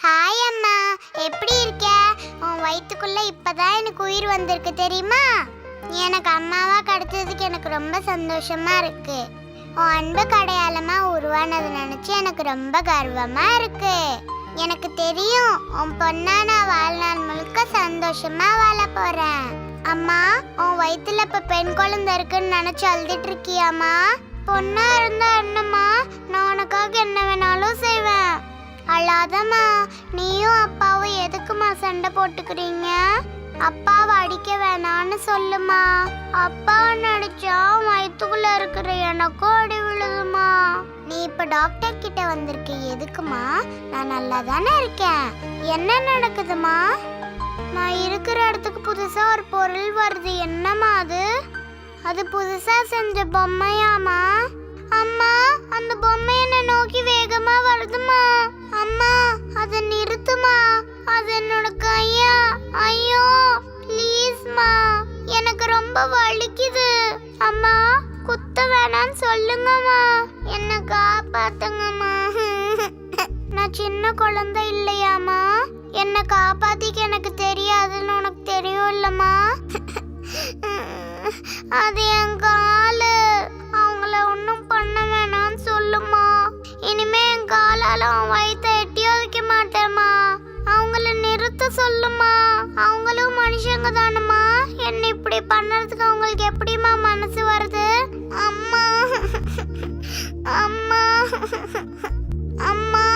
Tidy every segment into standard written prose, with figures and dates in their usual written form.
Hi அம்மா, எப்படி இருக்க? உன் வயிற்றுக்குள்ள இப்பதான் எனக்கு உயிர் வந்திருக்கு தெரியுமா? எனக்கு அம்மாவா கிடைச்சதுக்கு எனக்கு ரொம்ப சந்தோஷமா இருக்கு. உன் அன்பு அடையாளமா உருவானது நினைச்சு எனக்கு ரொம்ப கர்வமா இருக்கு. எனக்கு தெரியும் உன் பொண்ணா நான் வாழ்நாள் முழுக்க சந்தோஷமா வாழ போறேன். அம்மா, உன் வயிற்றுல இப்ப பெண் குழந்தை இருக்குன்னு நினைச்சு அழுதுட்டு இருக்கியாம்மா? பொண்ணா இருந்தா என்னம்மா, நான் உனக்காக என்ன வேணாலும் செய்வேன். அழாதம்மா. நீயும் அப்பாவும் எதுக்குமா சண்டை போட்டுக்கிறீங்க? அப்பாவை அடிக்க வேணான்னு சொல்லுமா. அப்பாவை நடிச்சா வயிற்றுக்குள்ள இருக்கிற எனக்கும் அடி விழுதுமா. நீ இப்ப டாக்டர் கிட்ட வந்திருக்க எதுக்குமா? நான் நல்லா தானே இருக்கேன். என்ன நடக்குதுமா? நான் இருக்கிற இடத்துக்கு புதுசா ஒரு பொருள் வருது. என்னம்மா அது? அது புதுசா செஞ்ச பொம்மையாமா? அம்மா, அந்த பொம்மை என்ன நோக்கி வேகமா வருதுமா. அம்மா, அதை நிறுத்துமா. அது என்னோட கையா. ஐயோ ப்ளீஸ்மா, எனக்கு ரொம்ப வலிக்குது. அம்மா, குத்த வேணான்னு சொல்லுங்கம்மா. என்ன காப்பாத்துங்கம்மா. நான் சின்ன குழந்தை இல்லையாம்மா? என்ன காப்பாத்திக்க எனக்கு தெரியாதுன்னு உனக்கு தெரியும் இல்லம்மா? அது என் காலு. அவங்கள ஒன்றும் பண்ண வேணான்னு சொல்லுமா. இனிமே என் காலால அவன் வயிற்ற எட்டியோ வைக்க மாட்டேம்மா. அவங்கள நிறுத்த சொல்லுமா. அவங்களும் மனுஷங்க தானம்மா. என்ன இப்படி பண்ணறதுக்கு அவங்களுக்கு எப்படிமா மனசு வருது? அம்மா, அம்மா, அம்மா,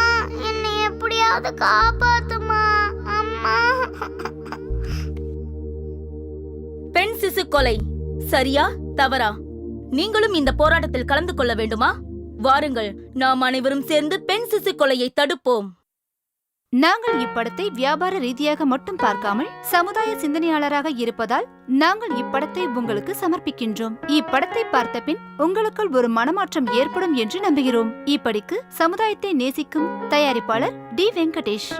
என்னை எப்படியாவது காப்பாத்துமா. அம்மா. பெண் சிசு கொலை சரியா தவறா? நீங்களும் இந்த போராட்டத்தில் கலந்து கொள்ள வேண்டுமா? வாருங்கள், நாம் அனைவரும் சேர்ந்து பெண் சிசு கொலையை தடுப்போம். நாங்கள் இப்படத்தை வியாபார ரீதியாக மட்டும் பார்க்காமல் சமுதாய சிந்தனையாளராக இருப்பதால் நாங்கள் இப்படத்தை உங்களுக்கு சமர்ப்பிக்கின்றோம். இப்படத்தை பார்த்த பின் உங்களுக்குள் ஒரு மனமாற்றம் ஏற்படும் என்று நம்புகிறோம். இப்படிக்கு சமுதாயத்தை நேசிக்கும் தயாரிப்பாளர் டி. வெங்கடேஷ்.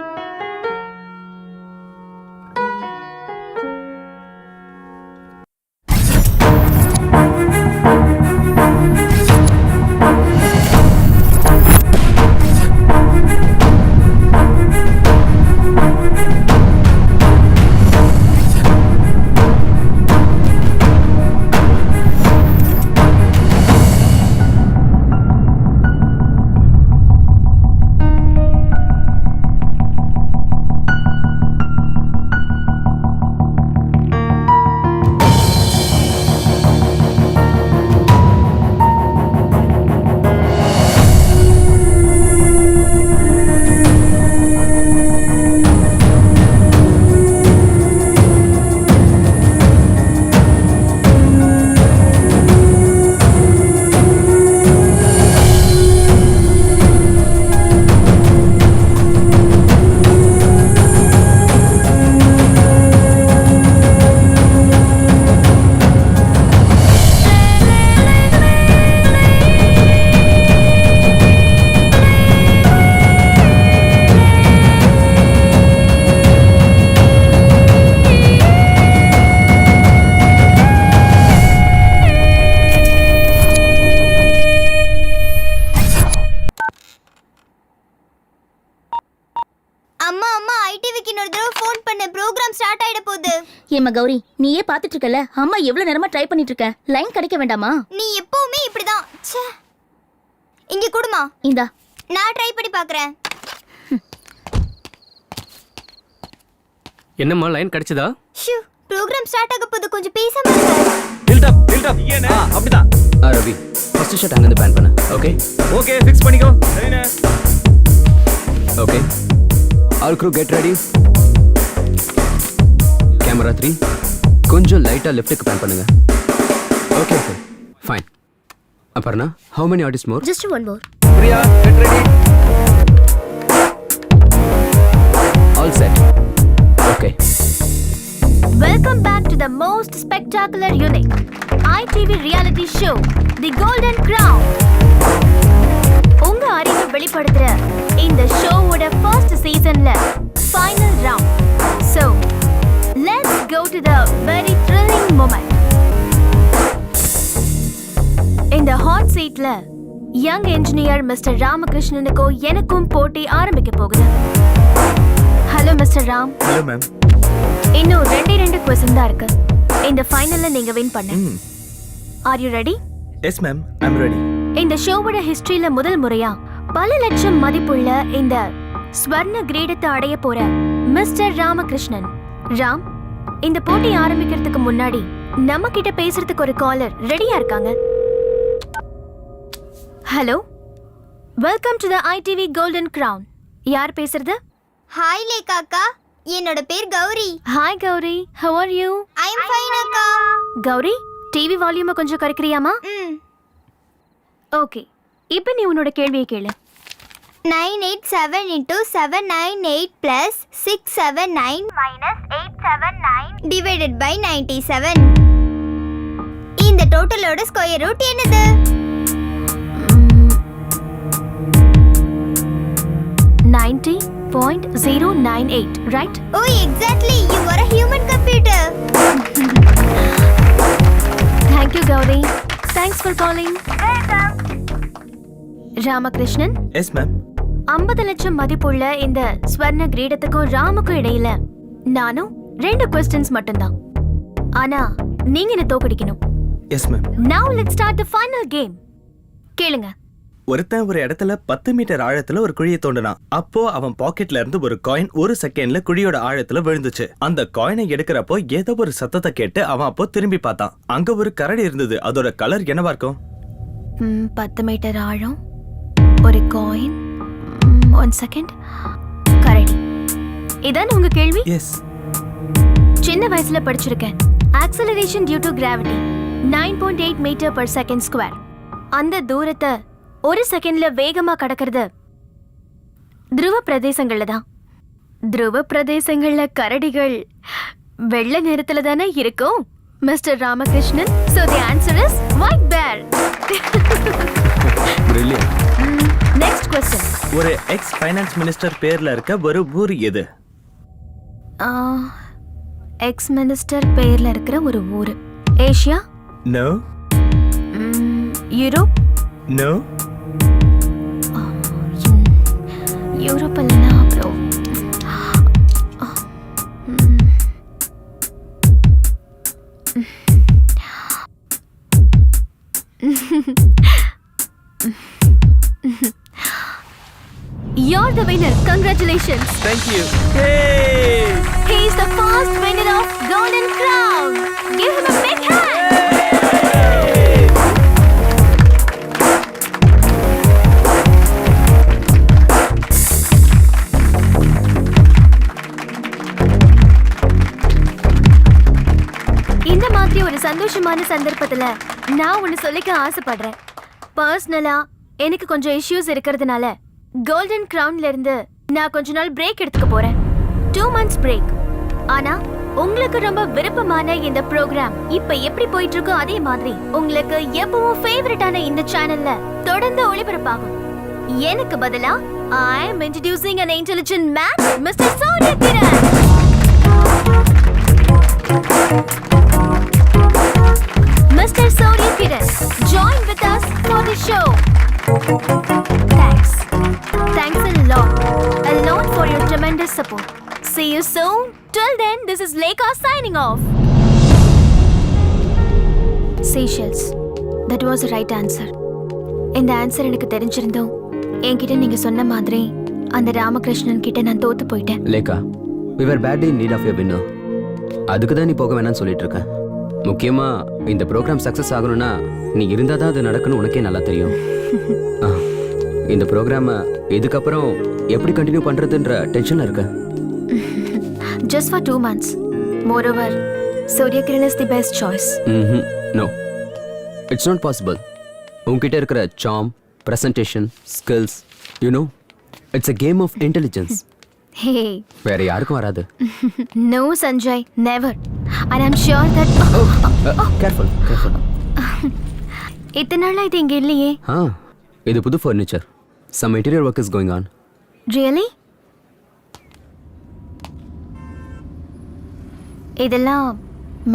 ஏமா கௌரி, நீயே பாத்துட்டு இருக்கல, அம்மா எவ்வளவு நேரமா ட்ரை பண்ணிட்டு இருக்க. லைன் கிடைக்க வேண்டாமா? நீ எப்பவுமே இப்படிதான். இங்க குடுமா. இந்தா, நான் ட்ரை பண்ணி பாக்குறேன். என்னம்மா லைன் கிடைச்சதா? ஷூ, ப்ரோகிராம் ஸ்டார்ட் ஆக போகுது, கொஞ்சம் பேசாம இருங்க. டில்ட் அப் அப்படிதான். ரவி, ஃபர்ஸ்ட் ஷாட் அங்க இருந்து பேன் பண்ணு. ஓகே ஓகே, ஃபிக்ஸ் பண்ணிக்கோ. சரிண்ணே. Okay, all crew get ready. Camera 3 கொஞ்சம் லைட்டா லெஃப்ட்க்கு பேன் பண்ணுங்க. Okay okay fine. Aparna, how many artists more? just one more. Priya get ready. All set. Okay. Welcome back to the most spectacular, unique ITV reality show, The Golden Crown. உங்க அறிவை வெளிப்படுத்துற இந்த ஷோவோட first சீசன்ல final round. So, let's go to the very thrilling moment. இந்த hot சீட்ல young engineer mister ராமகிருஷ்ணனுக்கும் எனக்கும் போட்டி ஆரம்பிக்க போகுது. Hello mister Ram. Hello ma'am. இன்னும் ரெண்டு क्वेश्चन தான் இருக்கு. இந்த ஃபைனல்ல நீங்க வின் பண்ண. Are you ready? Yes ma'am, I am ready. இந்த ஷோவோட ஹிஸ்டரியில முதல் முறையா பல லட்சம் மதிப்புள்ள இந்த ஸ்வர்ண கிரீடத்தை அடைய போற மிஸ்டர் ராமகிருஷ்ணன். ராம், இந்த போட்டி ஆரம்பிக்கிறதுக்கு முன்னாடி நம்ம கிட்ட பேசுறதுக்கு ஒரு காலர் ரெடியா இருக்காங்க. Hello, welcome to the ITV golden crown. யார் பேசுறது? ஹாய் லேகா அக்கா, என்னோட பேர் Gowri. Hi Gowri, how are you? I am fine அக்கா. கௌரி, டிவி வால்யூமை கொஞ்சம் குறைக்கிறியாமா? ஓகே, இப்போ நீ உன்னோட கேள்வியை கேளு. 987 into 798 plus 679 minus 879 divided by 97. இந்த டோட்டலோட ஸ்கொயர் ரூட் என்னது? 90.098, right? Oh, exactly. You are a human computer. Thank you, Gauri. Thanks for calling. Ramakrishnan, yes ma'am. 50 லட்சம் மதிப்புள்ள இந்த ஸ்வர்ண கிரீடத்துக்கும் ராமுக்கும் இடையில நானும் 2 questions மட்டும்தான். ஆனா நீங்க என்ன தோக்கடிக்கணும். Yes ma'am. Now let's start the final game. கேளுங்க. ஒருத்தன் ஒரு இடத்துல 10 மீட்டர் ஆழத்துல ஒரு குழியை தோண்டினான். அப்போ அவன் பாக்கெட்ல இருந்து ஒரு காயின் 1 செகண்ட்ல குழியோட ஆழத்துல விழுந்துச்சு. அந்த காயினை எடுக்கிறப்போ ஏதோ ஒரு சத்தத்தை கேட்டு அவன் அப்போ திரும்பி பார்த்தான். அங்க ஒரு கரடி இருந்தது. அதோட கலர் என்னவா இருக்கும்? 10 மீட்டர் ஆழம், ஒரு காயின், 1 செகண்ட், கரடி. இதான் உங்க கேள்வி? எஸ். சின்ன வயசுல படிச்சிருக்கேன். acceleration due to gravity 9.8 meter per second square. அந்த தூரத்தை 1 செகண்ட்ல வேகமா கடக்கிறது துருவ பிரதேசங்கள்ல தான். துருவ பிரதேசங்கள்ல கரடிகள் வெள்ளை நிறத்துல தானே இருக்கும் mister Ramakrishnan. So the answer is white bear. Brilliant. Next question. ஒரு எக்ஸ் ஃபைனான்ஸ் மினிஸ்டர் பேர்ல இருக்க ஒரு ஊர் எது? எக்ஸ் மினிஸ்டர் பேர்ல இருக்கிற ஒரு ஊரு. Asia? No. Europe? No. Europe இல்லைனா அப்புறம் You're the winner. Congratulations. Thank you. Hey! He is the first winner of Golden Crown. Give him a big hand. இந்த மாதிரி ஒரு சந்தோஷமான சந்தர்ப்பத்துல நான் ஒன்னு சொல்லிக்க ஆசைப்படுறேன். பர்சனலா எனக்கு கொஞ்சம் இஷ்யூஸ் இருக்கிறதுனால கோல்டன் கிரவுன்ல இருந்து நான் கொஞ்ச நாள் பிரேக் எடுத்துக்க போறேன். 2 months பிரேக். ஆனா உங்களுக்கு ரொம்ப விருப்பமான இந்த ப்ரோக்ராம் இப்ப எப்படி போயிட்டு இருக்கோ அதே மாதிரி உங்களுக்கு எப்பவும் ஃபேவரட்டான இந்த சேனல்ல தொடர்ந்து ஒளிபரப்பாகும். எனக்கு பதிலா I am introducing an intelligent man, Mr. Surya Kiran. Mr. Surya Kiran, join with us for the show. Thanks. Thanks a lot for your tremendous support. See you soon. Till then, this is Lekha signing off. Seychelles. That was the right answer. இந்த answer எனக்கு தெரிஞ்சிருந்தோம் என்கிட்ட நீங்க சொன்ன மாதிரி அந்த ராமகிருஷ்ணன் கிட்ட நான் தோத்து போயிட்டேன். Lekha, we were badly in need of a winner. அதுக்கு தான் நீ போக வேணாம்னு சொல்லிட்டு இருக்க. முக்கியமா இந்த ப்ரோக்ராம் சக்சஸ் ஆகணும்னா நீ இருந்தா தான் அது நடக்கணும். உனக்கே நல்லா தெரியும். இந்த ப்ரோக்ராமை இதுக்கப்புறம் எப்படி கண்டினியூ பண்றதுன்ற டென்ஷன்ல இருக்க. Just for 2 months. Moreover, Surya Kiran is the best choice. No, it's not possible. உன்கிட்ட இருக்கிற சாம், presentation, skills, you know, it's a game of intelligence. ஹே வேற யாருக்கும் வராது. No Sanjay never and I'm sure that Careful, careful. இத்தனை நாளா இது இங்க இல்லையே. இது புது furniture. Some interior work is going on. Really? இதெல்லாம்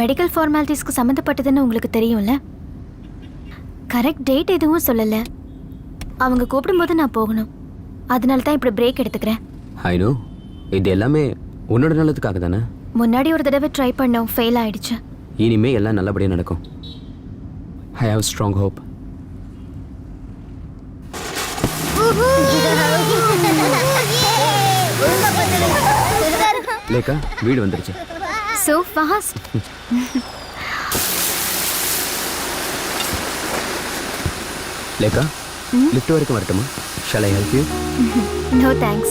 மெடிக்கல் ஃபார்மாலிட்டிஸ்க்கு சம்மந்தப்பட்டதுன்னு உங்களுக்கு தெரியும்ல? கரெக்ட் டேட் எதுவும் சொல்லலை. அவங்க கூப்பிடும்போது நான் போகணும். அதனால தான் இப்படி பிரேக் எடுத்துக்கிறேன். I know. இது எல்லாமே உன்னோட நல்லதுக்காக தானே. முன்னாடி ஒரு தடவை ட்ரை பண்ணோம், ஃபெயில் ஆயிடுச்சு. இனிமே எல்லாம் நல்லபடியா நடக்கும். I have strong hope. லேக்கா வீடு வந்துருச்சு. So fast. லேக்கா லிஃப்ட் வரைக்கும் வரட்டுமா? Shall I help you? No thanks.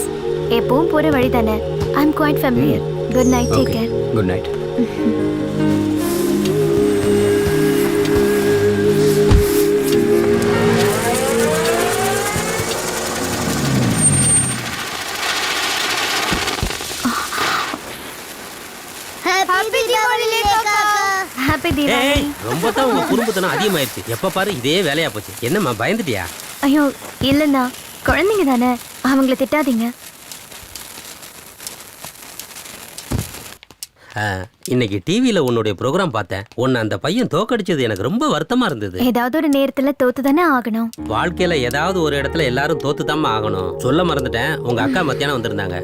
எப்பவும் போற வழி தானே. I'm quite familiar. Good night. Take care. Good night. Happy Diwali. ரொம்ப தான் உங்க குறும்புத்தனம் அதிகமாயிருச்சு. எப்ப பாரு இதே வேலையா போச்சு. என்னம்மா பயந்துட்டியா? ஐயோ இல்லைண்ணா, குழந்தைங்க தானே, அவங்கள திட்டாதீங்க. இன்னைக்கு டிவியில உன்னுடைய ப்ரோக்ராம் பார்த்தேன். உன்னை அந்த பையன் தோக்கடிச்சது எனக்கு ரொம்ப வருத்தமா இருந்தது. ஏதாவது ஒரு நேரத்துல தோத்து தானே ஆகணும். வாழ்க்கையில ஏதாவது ஒரு இடத்துல எல்லாரும் தோத்துதாம்மா ஆகணும். சொல்ல மறந்துட்டேன், உங்க அக்கா மத்தியானம் வந்திருந்தாங்க.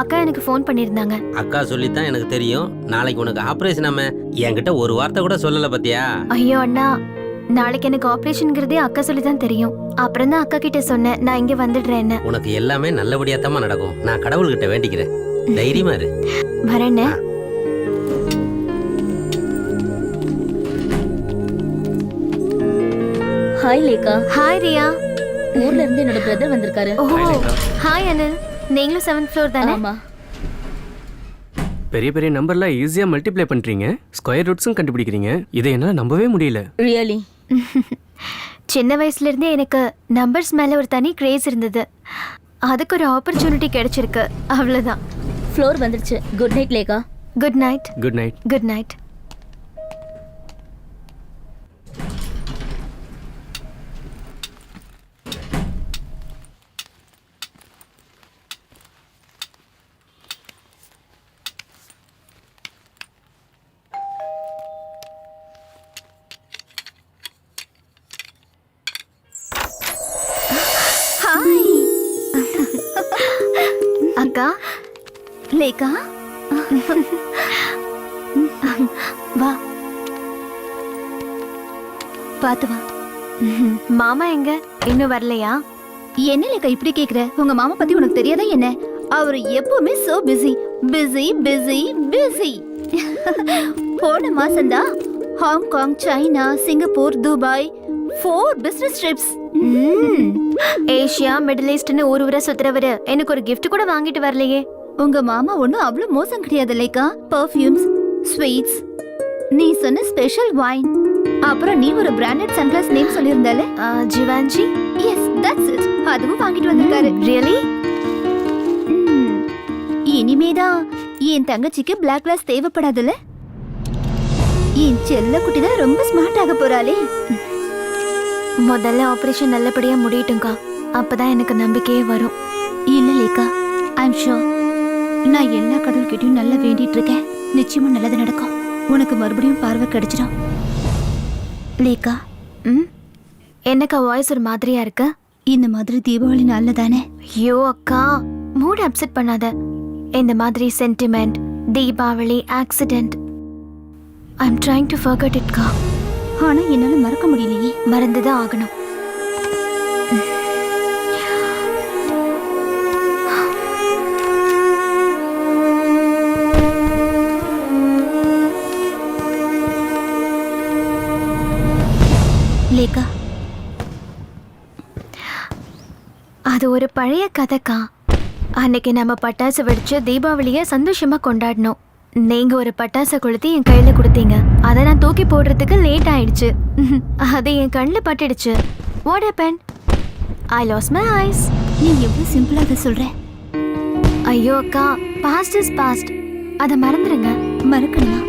அக்கா எனக்கு ஃபோன் பண்ணியிருந்தாங்க. அக்கா சொல்லித்தான் எனக்கு தெரியும். நாளைக்கு உனக்கு ஆபரேஷன். என்கிட்ட ஒரு வார்த்தை கூட சொல்லல பத்தியா? ஐயோ அண்ணா, நாளைக்கு எனக்கு ஆபரேஷன்ங்கிறதே அக்கா சொல்லி தான் தெரியும். அப்புறம் தான் அக்கா கிட்ட சொன்னேன் நான் இங்க வந்துடுறேன்னு. உனக்கு எல்லாமே நல்லபடியா தான் நடக்கும். நான் கடவுள்கிட்ட வேண்டிக்கிறேன். தைரியமா இரு. வரேன்னு. ஹாய் லேக்கா. ஹாய் ரியா. ஊர்ல இருந்து என்னோட பிரதர் வந்திருக்காரு. ஓஹோ ஹாய் அனில். நீங்களும் 7th floor தானே? ஆமா. பெரிய பெரிய நம்பர்லாம் ஈஸியா மல்டிப்ளை பண்றீங்க. ஸ்கொயர் ரூட்ஸும் கண்டுபிடிக்கிறீங்க. இதை என்னால நம்பவே முடியல. ரியலி? சின்ன வயசுல இருந்தே எனக்கு நம்பர்ஸ் மேல ஒரு தனி கிரேஸ் இருந்தது. அதுக்கு ஒரு ஆப்பர்ச்சுனிட்டி கிடைச்சிருக்கு, அவ்வளவுதான். ஃப்ளோர் வந்துருச்சு. Good night Lekha. Good night. Good night. Good night. அக்கா. லேக்கா வா. பாத்து வா. மாமா எங்க? இன்னும் வரலையா? என்ன லேக்கா இப்படி கேக்குற? உங்க மாமா பத்தி உனக்கு தெரியாதா என்ன? அவரு எப்பவுமே so busy busy busy busy. போன மாசம்தான் Hong Kong, China, Singapore, Dubai 4 business trips. Asia, middle ஈஸ்ட்னு ஒரு ஊரை சுத்துறவரு எனக்கு ஒரு gift கூட வாங்கிட்டு வரலையே. உங்க மாமா ஒண்ணும் அவ்வளவு மோசம் கிடையாது லேக்கா. பர்ஃபியூம்ஸ், ஸ்வீட்ஸ், நீ சொன்ன ஸ்பெஷல் வைன், அப்புறம் நீ ஒரு பிராண்டட் சன்கிளாஸ் நேம் சொல்லியிருந்தால, ஜிவான்ஜி. Yes that's it. அதுவும் வாங்கிட்டு வந்திருக்காரு. ரியலி? இனிமேதான் என் தங்கச்சிக்கு பிளாக் கிளாஸ் தேவைப்படாதுல்ல. என் செல்ல குட்டி தான் ரொம்ப ஸ்மார்ட் ஆக போறாளே. முதல்ல ஆபரேஷன் நல்லபடியா முடியட்டும்க்கா, அப்பதான் எனக்கு நம்பிக்கையே வரும். இல்ல லேக்கா, ஐ அம் ஷூர். நான் எல்லா கடவுள்கிட்டயும் நல்லா வேண்டிட்டு இருக்கேன். நிச்சயமா நல்லது நடக்கும். உனக்கு மறுபடியும் பார்வை கிடைச்சிடும் லேக்கா. என்னக்கா வாய்ஸ் ஒரு மாதிரியா இருக்கு? இந்த மாதிரி தீபாவளி நாள்ல தானே. ஐயோ அக்கா, மூட் அப்செட் பண்ணாத. இந்த மாதிரி sentiment, Deepavali, accident, I am trying to forget it கா. ஆனா என்னால மறக்க முடியலையே. மறந்துதான் ஆகணும். லேக்கா, அது ஒரு பழைய கதைக்கா. அன்னைக்கு நம்ம பட்டாசு வெடிச்சு தீபாவளியை சந்தோஷமா கொண்டாடணும். நீங்க ஒரு பட்டாசை கொளுத்தி என் கையில கொடுத்தீங்க. அதை நான் தூக்கி போடுறதுக்கு லேட் ஆயிடுச்சு. அது என் கண்ணில் பட்டுடுச்சு. What happen? I lost my eyes. நீ எவ்வளவு சிம்பிளா அதை சொல்ற. ஐயோ அக்கா, பாஸ்ட் இஸ் பாஸ்ட். அதை மறந்துடுங்க. மறக்கணுமா?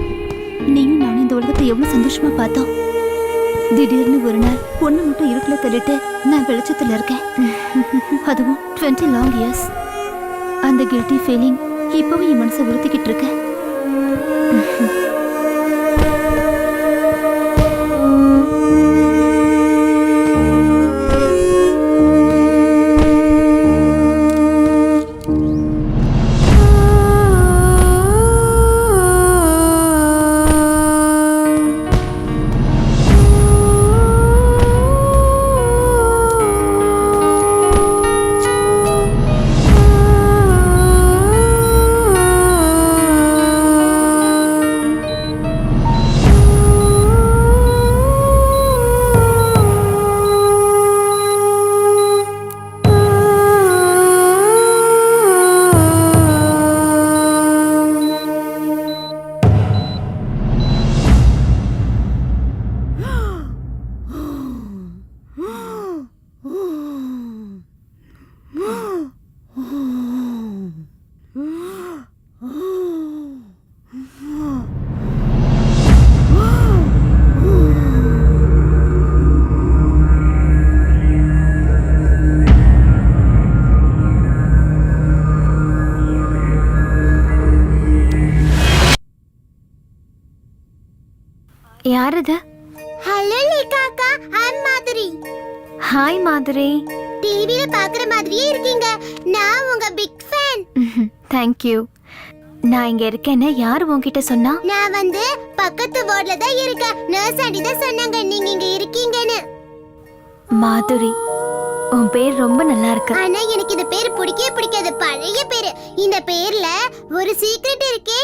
நீயும் நானும் இந்த உலகத்தை எவ்வளவு சந்தோஷமா பார்த்தோம். திடீர்னு ஒரு நாள் பொண்ணு மட்டும் இருட்டுல தள்ளிட்டு நான் வெளிச்சத்துல இருக்கேன். அதுவும் 20 long years. அந்த கில்ட்டி ஃபீலிங் இப்பவும் என் மனசை உறுத்திக்கிட்டு இருக்கு. யார் இது? ஹலோ லேகா அக்கா, ஐம் மாதுரி. ஹாய் மாதுரி. டிவில பாக்குற மாதிரியே இருக்கீங்க. நான் உங்க பிக் ஃபேன். தேங்க்யூ. நான் இங்க இருக்கேன்னு யார் உன்கிட்ட சொன்னா? நான் வந்து பக்கத்து வார்டுல தான் இருக்கேன். நர்ஸ் ஆண்டி தான் சொன்னாங்க நீங்க இங்க இருக்கீங்கன்னு. மாதுரி, உன் பேர் ரொம்ப நல்லா இருக்கு. ஆனா எனக்கு இந்த பேர் பிடிக்கவே பிடிக்காது. பழைய பேரு. இந்த பேர்ல ஒரு சீக்ரெட் இருக்கே.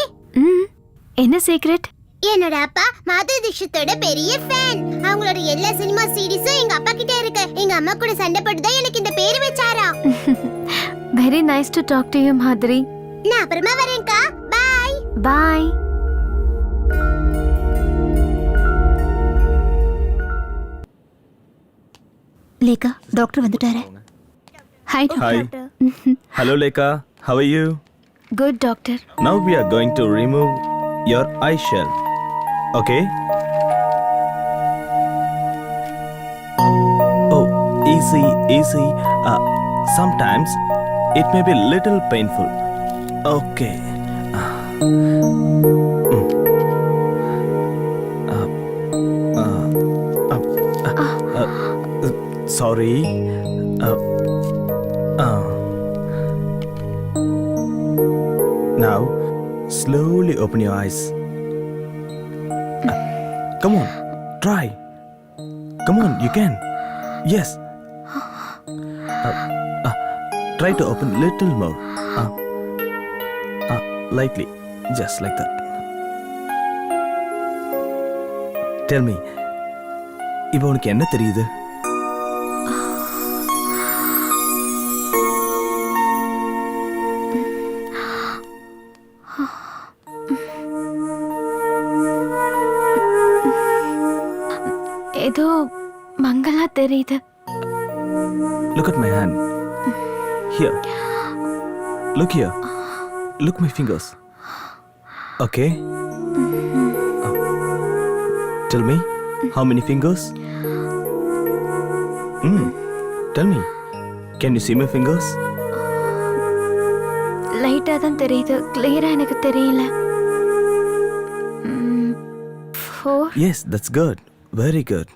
என்ன சீக்ரெட்? என்னோட அப்பா மாதுரி தீக்ஷித்தோட பெரிய ஃபேன். அவங்களோட எல்லா சினிமா சீரிஸும் எங்க அப்பா கிட்ட இருக்கு. எங்க அம்மா கூட சண்டை போட்டு தான் எனக்கு இந்த பேர் வச்சாராம். Very nice to talk to you Madhuri. நான் அப்புறமா வரேன்க்கா. Bye bye. லேகா, டாக்டர் வந்துட்டாரு. Hi Hi. Hello Lekha, how are you? Good doctor. Now we are going to remove your eye shell. Okay? Oh, easy, easy. Sometimes it may be little painful. Okay. Sorry. Now, slowly open your eyes. Come on, try. Come on, you can. Yes. Try to open little more. Lightly, just like that. Tell me, இப்போ உனக்கு என்ன தெரியுது? ஏதோ மங்களா தெரியுது. Look at my hand. Here. Look here. Look my fingers. Okay? Tell me, how many fingers? Tell me. Can you see my fingers? லைட்டா தான் தெரியுது. கிளியரா எனக்கு தெரியல. 4. Yes, that's good. Very good.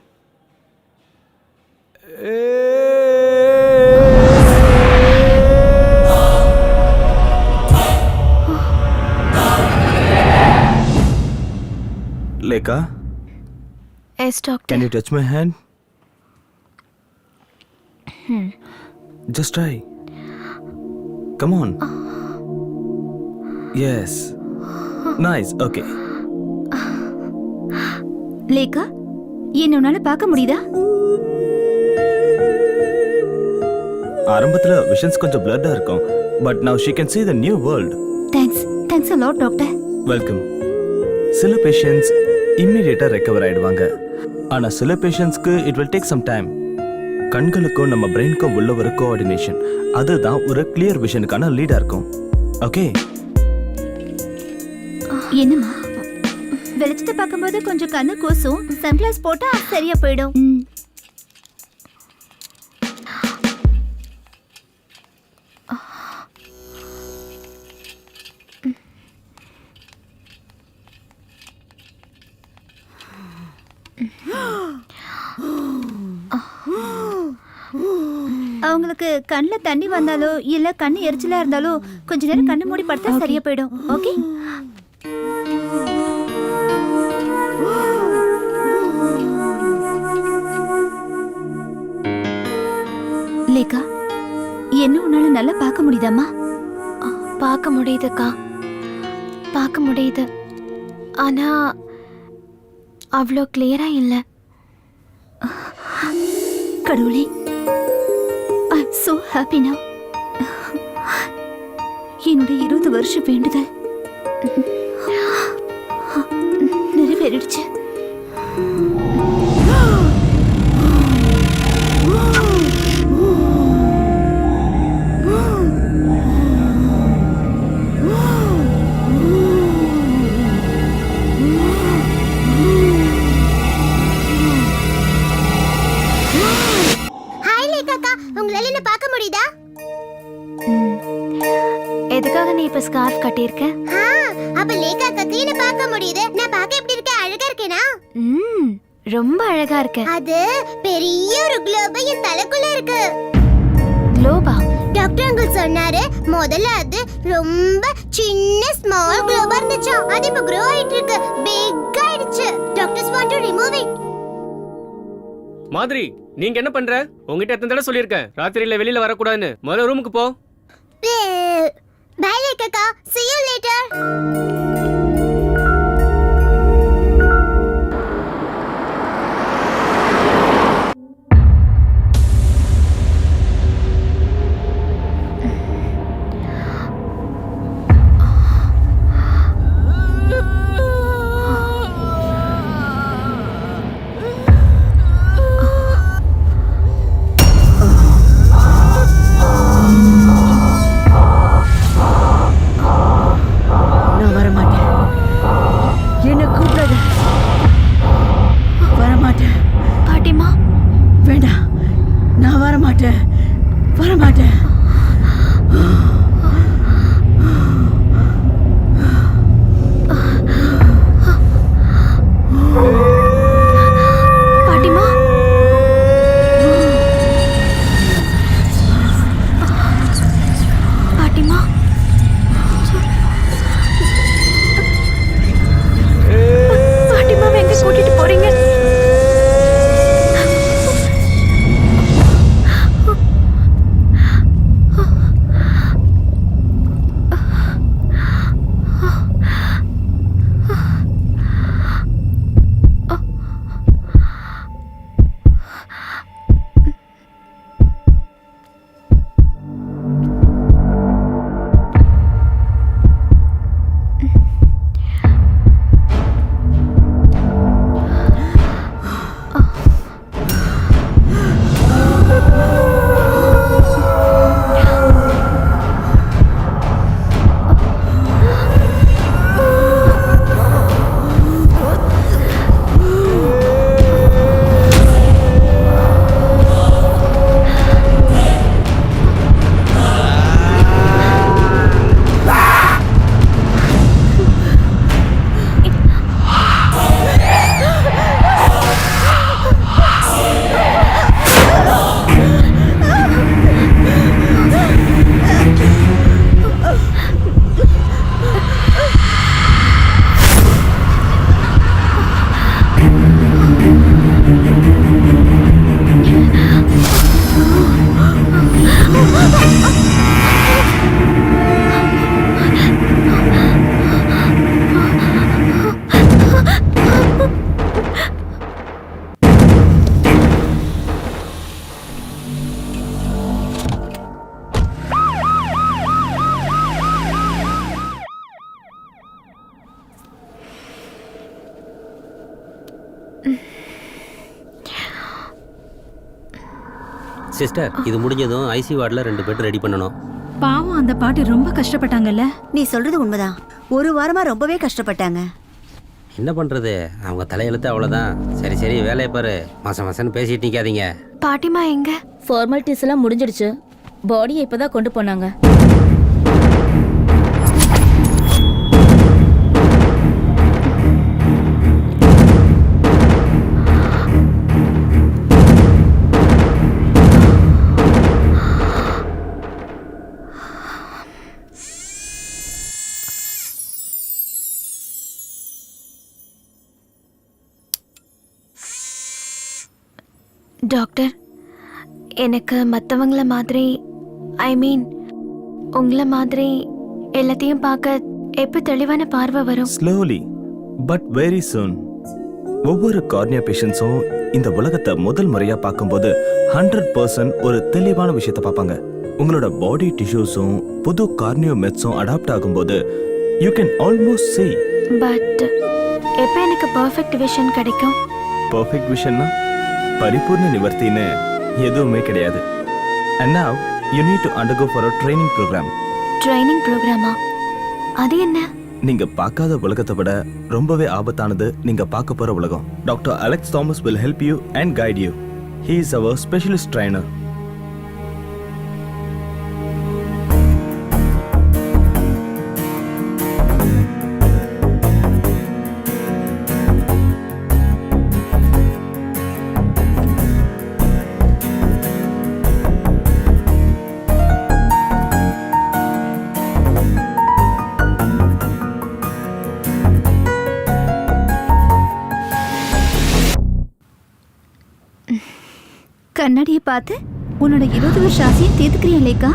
Lekha, yes doctor. can you touch my hand? Just try. Come on. Yes. Nice. Okay. Lekha, என்ன உன்னால பார்க்க முடியுதா? ஆரம்பத்துல விஷன்ஸ் கொஞ்சம் பிளட்டா இருக்கும். But now she can see the new world. Thanks a lot doctor. Welcome. சில patients இம்மிடியேட்டா recover ஆயிடுவாங்க. ஆனா சில பேஷண்ட்ஸ்க்கு it will take some time. கண்களுக்கும் நம்ம பிரெயினுக்கும் உள்ள ஒரு கோஆர்டினேஷன், அதுதான் ஒரு கிளியர் விஷனுக்கான லீடா இருக்கும். ஓகே, என்னம்மா வெளிச்சத்தை பார்க்கும்போது கொஞ்சம் கண்ணு கூசும், சன்கிளாஸ் போட்டா சரியா போயிடும். அவங்களுக்கு கண்ணில் தண்ணி வந்தாலோ இல்ல கண்ணு எரிச்சலா இருந்தாலோ கொஞ்ச நேரம் கண்ணு மூடி படுத்தா சரியா போயிடும். ஓகே, லேகா என்ன உன்னால நல்லா பார்க்க முடியுதாம்மா? பார்க்க முடியுதுக்கா, பார்க்க முடியுது. ஆனா அவ்வளோ கிளியரா இல்லை. கடவுளே, I am so happy now. என்னுடைய 20 வருஷ வேண்டுதல் நிறைவேறிடுச்சு. ஹாய் லேகாக்கா, உங்களால என்ன பார்க்க முடியுதா? எதுக்காக நீ இப்ப ஸ்கார்ஃப் கட்டியிருக்க? அப்ப லேகாக்காக்கு என்ன பார்க்க முடியுது. நான் பார்க்க எப்படி இருக்கேன்? அழகா இருக்கேனா? ரொம்ப அழகா இருக்க. அது பெரிய ஒரு குளோப் என் தலைக்குள்ள இருக்கு. குளோபா? டாக்டர் அங்கிள் சொன்னாரு முதல்ல அது ரொம்ப சின்ன ஸ்மால் குளோபா இருந்துச்சு, அது இப்ப grow ஆயிட்டு இருக்கு, பிக் ஆயிடுச்சு. Doctors want to remove it. மாதிரி நீங்க என்ன பண்ற? உங்ககிட்ட எத்தனை தடவை சொல்லியிருக்கேன் ராத்திரியில வெளியில வரக்கூடாதுன்னு. முதல்ல ரூமுக்கு போ. பை லேகாக்கா, see you later. சிஸ்டர் இது முடிஞ்சதும் ஐசி வார்டில் 2 பெட் ரெடி பண்ணணும். பாவம் அந்த பாட்டி ரொம்ப கஷ்டப்பட்டாங்கல்ல. நீ சொல்றது உண்மைதான். ஒரு வாரமா ரொம்பவே கஷ்டப்பட்டாங்க. என்ன பண்ணுறது, அவங்க தலையெழுத்து அவ்வளோதான். சரி சரி வேலையை பாரு, மாசம் மாசம்னு பேசிட்டு நிற்காதீங்க. பாட்டிமா எங்க? ஃபார்மாலிட்டிஸ் எல்லாம் முடிஞ்சிடுச்சு. பாடியை இப்பதான் கொண்டு போனாங்க. டாக்டர், எனக்கு மற்றவங்கள மாதிரி உங்களை மாதிரி எல்லாத்தையும் பார்க்க எப்போ தெளிவான பார்வை வரும்? Slowly but very soon. ஒவ்வொரு கார்னியா பேஷண்ட்ஸும் இந்த உலகத்தை முதல் முறையா பார்க்கும்போது 100% ஒரு தெளிவான விஷயத்தை பார்ப்பாங்க. உங்களோட பாடி டிஷ்யூஸும் புது கார்னியோ மெட்ஸும் அடாப்ட் ஆகும்போது you can almost see. But எப்போ எனக்கு பர்ஃபெக்ட் விஷன் கிடைக்கும்? பர்ஃபெக்ட் விஷன்னா பரிபூர்ண நிவர்த்தின்னு எதுவுமே கிடையாது. And now you need to undergo for a training program. Training ப்ரோக்ராமா? அது என்ன? நீங்க பார்க்காத உலகத்தை விட ரொம்பவே ஆபத்தானது நீங்க பார்க்க போற உலகம். Doctor Alex Thomas will help you and guide you. He is our specialist trainer. கண்ணாடியை பார்த்து உன்னோட 20 வருஷ ஆசையை தீர்த்துக்கிறியா லேக்கா?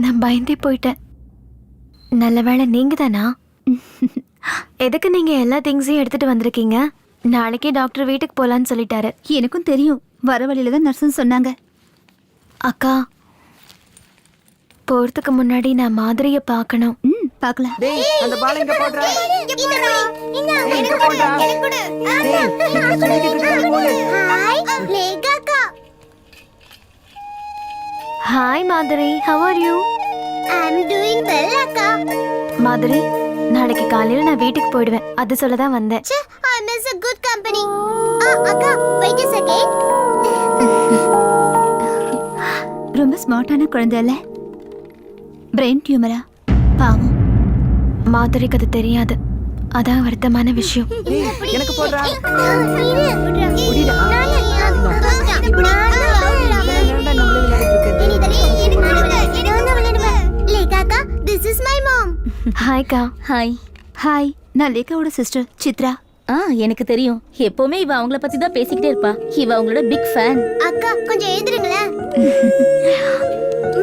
நான் பயந்தே போயிட்டேன். நல்ல வேளை நீங்க தானா? எதுக்கு நீங்க எல்லா திங்ஸையும் எடுத்துட்டு வந்திருக்கீங்க? நாளைக்கே டாக்டர் வீட்டுக்கு போலான்னு சொல்லிட்டாரு. எனக்கும் தெரியும், வர வழியில தான் நர்ஸ்ன்னு சொன்னாங்க. அக்கா, போறதுக்கு முன்னாடி நான் மாதிரியை பார்க்கணும். பார்க்கலாம். அந்த பால் எங்க போடுற? Hi Madhuri, how are you? I'm doing well, அக்கா. மாதுரி, நாளைக்கு காலையில நான் வீட்டுக்கு போயிடுவேன். அது சொல்ல தான் வந்தேன். I miss a good company. அக்கா, wait a second. ரொம்ப ஸ்மார்ட்டான குழந்தை இல்ல? பிரெயின் டியூமரா? பாவம். மாதுரிக்கு அது தெரியாது. அதான் வருத்தமான விஷயம். எனக்கு போடுறா? This is my mom. ஹாய்க்கா. ஹாய். ஹாய், நான் லேக்காவோட சிஸ்டர் சித்ரா. எனக்கு தெரியும். எப்பவுமே இவ அவங்கள பத்தி தான் பேசிக்கிட்டே இருப்பா. இவ அவங்களோட பிக் ஃபேன். அக்கா, கொஞ்சம் எழுதுறீங்களா?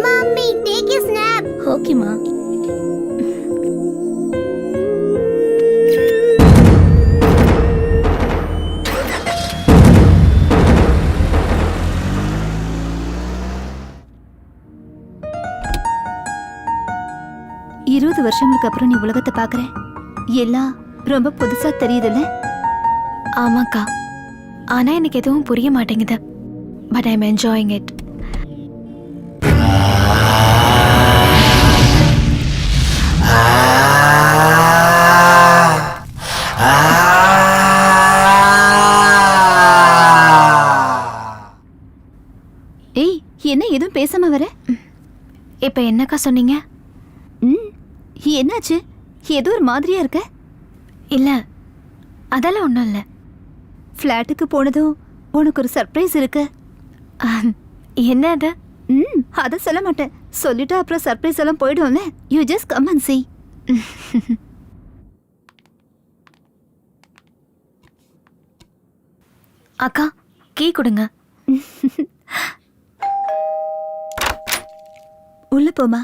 Mummy, take a snap. ஓகேமா. வருஷங்களுக்கு அப்புறம் நீ உலகத்தை பாக்குற. எல்லாம் ரொம்ப புதுசா தெரியுதுல்ல? ஆமாக்கா, ஆனா எனக்கு எதுவும் புரிய மாட்டேங்குது. But I am enjoying it. ஏய், என்ன எதுவும் பேசாம வர? இப்ப என்னக்கா சொன்னீங்க? என்னாச்சு? ஏதோ ஒரு மாதிரியா இருக்க. இல்ல, அதெல்லாம் ஒன்றும் இல்லை. ஃப்ளாட்டுக்கு போனதும் உனக்கு ஒரு சர்ப்ரைஸ் இருக்கு. என்ன அது? அதை சொல்ல மாட்டேன். சொல்லிட்டு அப்புறம் சர்ப்ரைஸ் எல்லாம் போயிடும்ல. You just come and see. அக்கா, கீ கொடுங்க. உள்ள போமா.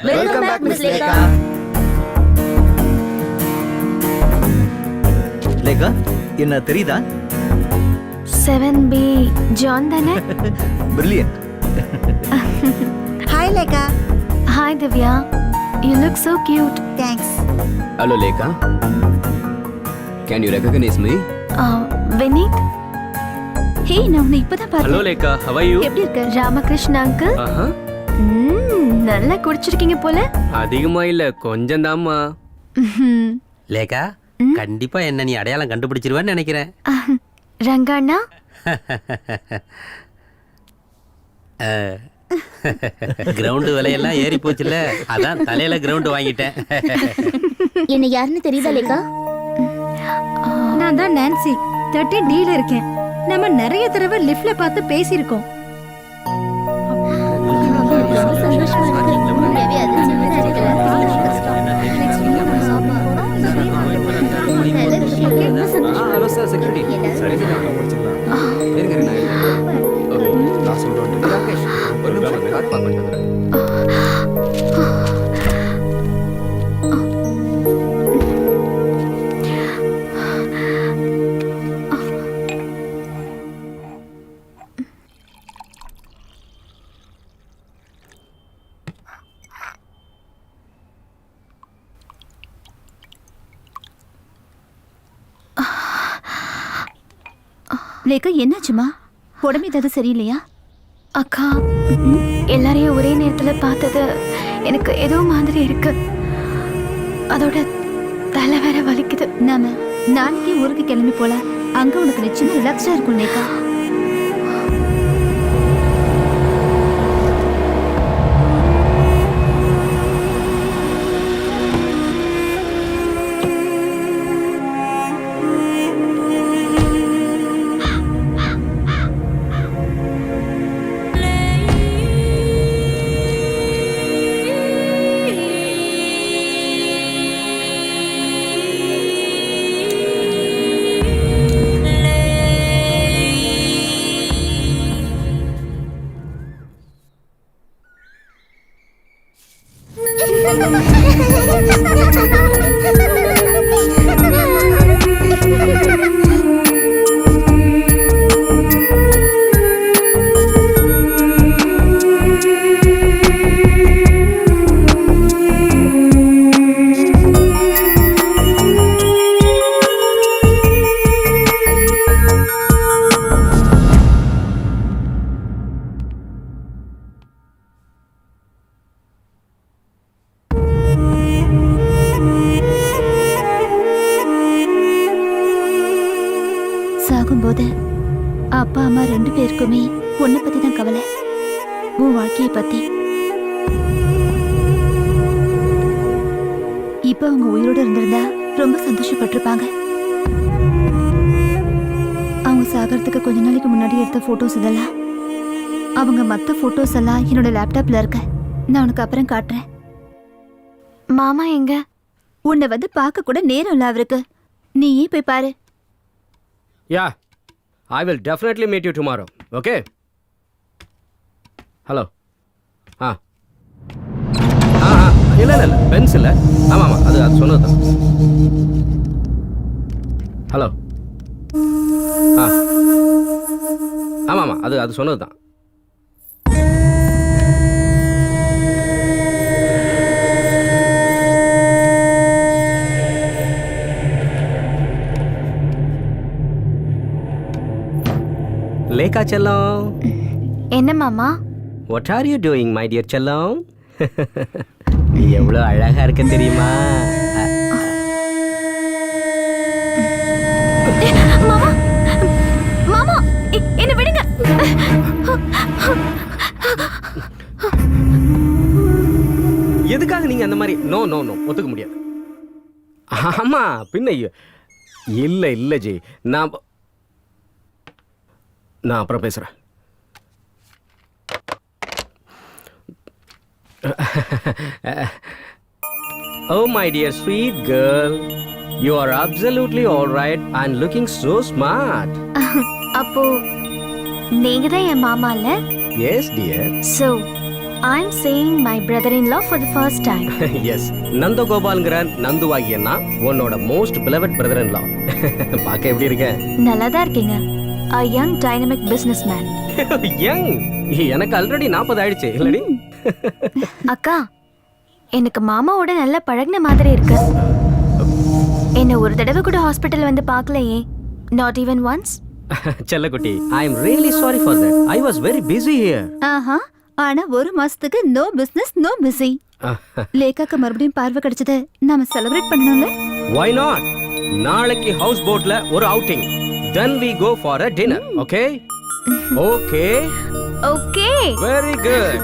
Welcome back miss Lekha. Lekha, என்ன தெரியுதா? 7B ஜான் தானே? Brilliant. Hi hi Lekha. Hi Divya, you look so cute. Thanks. Hello Lekha, can you recognise me? Vineeth, hey, நான் உன்னை இப்பதான் ஹலோ பார்த்தேன். Lekha, how are you? எப்படி இருக்க? ராமகிருஷ்ண அங்கிள். ஆஹா, நல்லா குடிச்சிருக்கீங்க போல. அதிகமா இல்ல, கொஞ்சம் தாம்மா. லேக்கா கண்டிப்பா என்ன நீ அடையாளம் கண்டுபிடிச்சிருவேன்னு நினைக்கிறேன். ரங்கண்ணா, கிரவுண்டு விலையெல்லாம் ஏறி போச்சுல, அதான் தலையில கிரவுண்டு வாங்கிட்டேன். என்ன யாருன்னு தெரியுதா லேக்கா? நான் தான் நான்சி, 13D ல இருக்கேன். நம்ம நிறைய தடவை லிஃப்ட்ல பார்த்து பேசியிருக்கோம். Hello sir, security. நான் சொல்றேன். ராகேஷ், ஒரு நிமிஷம் கார் பார்க் பண்ணிட்டு வந்துடுறேன். லேகா, என்னாச்சுமா? உடம்பு ஏதாவது சரியில்லையா? அக்கா, எல்லாரையும் ஒரே நேரத்துல பார்த்தது எனக்கு ஏதோ மாதிரி இருக்கு. அதோட தலை வேற வலிக்குது. நாம நாளைக்கே ஊருக்கு கிளம்பி போலாம். அங்க உனக்கு நிச்சயமா ரிலாக்ஸா இருக்கும் லேகா. சாகும்போது அப்பா அம்மா 2 பேருக்குமே உன்னை பத்தி தான் கவலை, உன் வாழ்க்கையை பத்தி. இப்ப அவங்க உயிரோட இருந்திருந்தா ரொம்ப சந்தோஷப்பட்டிருப்பாங்க. அவங்க சாகிறதுக்கு கொஞ்ச நாளைக்கு முன்னாடி எடுத்த போட்டோஸ் இதெல்லாம், அவங்க மத்த போட்டோஸ் எல்லாம் என்னோட லேப்டாப்ல இருக்க. நான் உனக்கு அப்புறம் காட்டுறேன். மாமா எங்க? உன்னை வந்து பார்க்க கூட நேரம் இல்ல அவருக்கு. நீயே போய் பாரு. Yeah, I will definitely meet you tomorrow. Okay? Hello. ஆ ஆ ஆ, இல்லை இல்லை இல்லை, பென்ஸ் இல்லை. ஆமாம் ஆமாம், அது சொன்னது தான். ஹலோ. ஆ ஆமாம் ஆமாம், அது சொன்னது தான். லேக்கா செல்லம். என்ன மாமா? What are you doing my dear செல்லம்? நீ எவ்வளோ அழகா இருக்க தெரியுமா? மாமா, மாமா, என்ன விடுங்க. எதுக்காக நீங்க அந்த மாதிரி? நோ நோ நோ, ஒத்துக்க முடியாது. ஆமா, பின்ன இல்ல இல்ல ஜி, நான் அப்புறம் பேசுறேன். Oh my dear sweet girl, you are absolutely all right and looking so smart. அப்போ நீங்க தான் என் மாமா இல்ல? Yes dear. So I'm seeing my brother-in-law for the first time. Yes, நந்தகோபால்ங்கிற நந்துவாகியன்னா உன்னோட மோஸ்ட் beloved brother-in-law. பார்க்க எப்படி இருக்க? நல்லா தான் இருக்கீங்க. A young dynamic businessman. Young? எனக்கு ஆல்ரெடி 40 ஆயிடுச்சு இல்லடி? அக்கா எனக்கு மாமாவோட நல்லா பழகின மாதிரி இருக்கு. என்ன ஒரு தடவை கூட ஹாஸ்பிட்டல் வந்து பார்க்கலையே. Not even once. செல்லக்குட்டி, I am really sorry for that. I was very busy here. ஆஹா, ஆனா ஒரு மாசத்துக்கு நோ பிசினஸ் நோ பிஸி. லேகாக்கு மறுபடியும் பார்வை கிடைச்சது நாம செலிப்ரேட் பண்ணணும்ல. Why not? நாளைக்கு ஹவுஸ் போட்ல ஒரு outing. Then we go for a dinner, okay? Okay. Okay. Very good.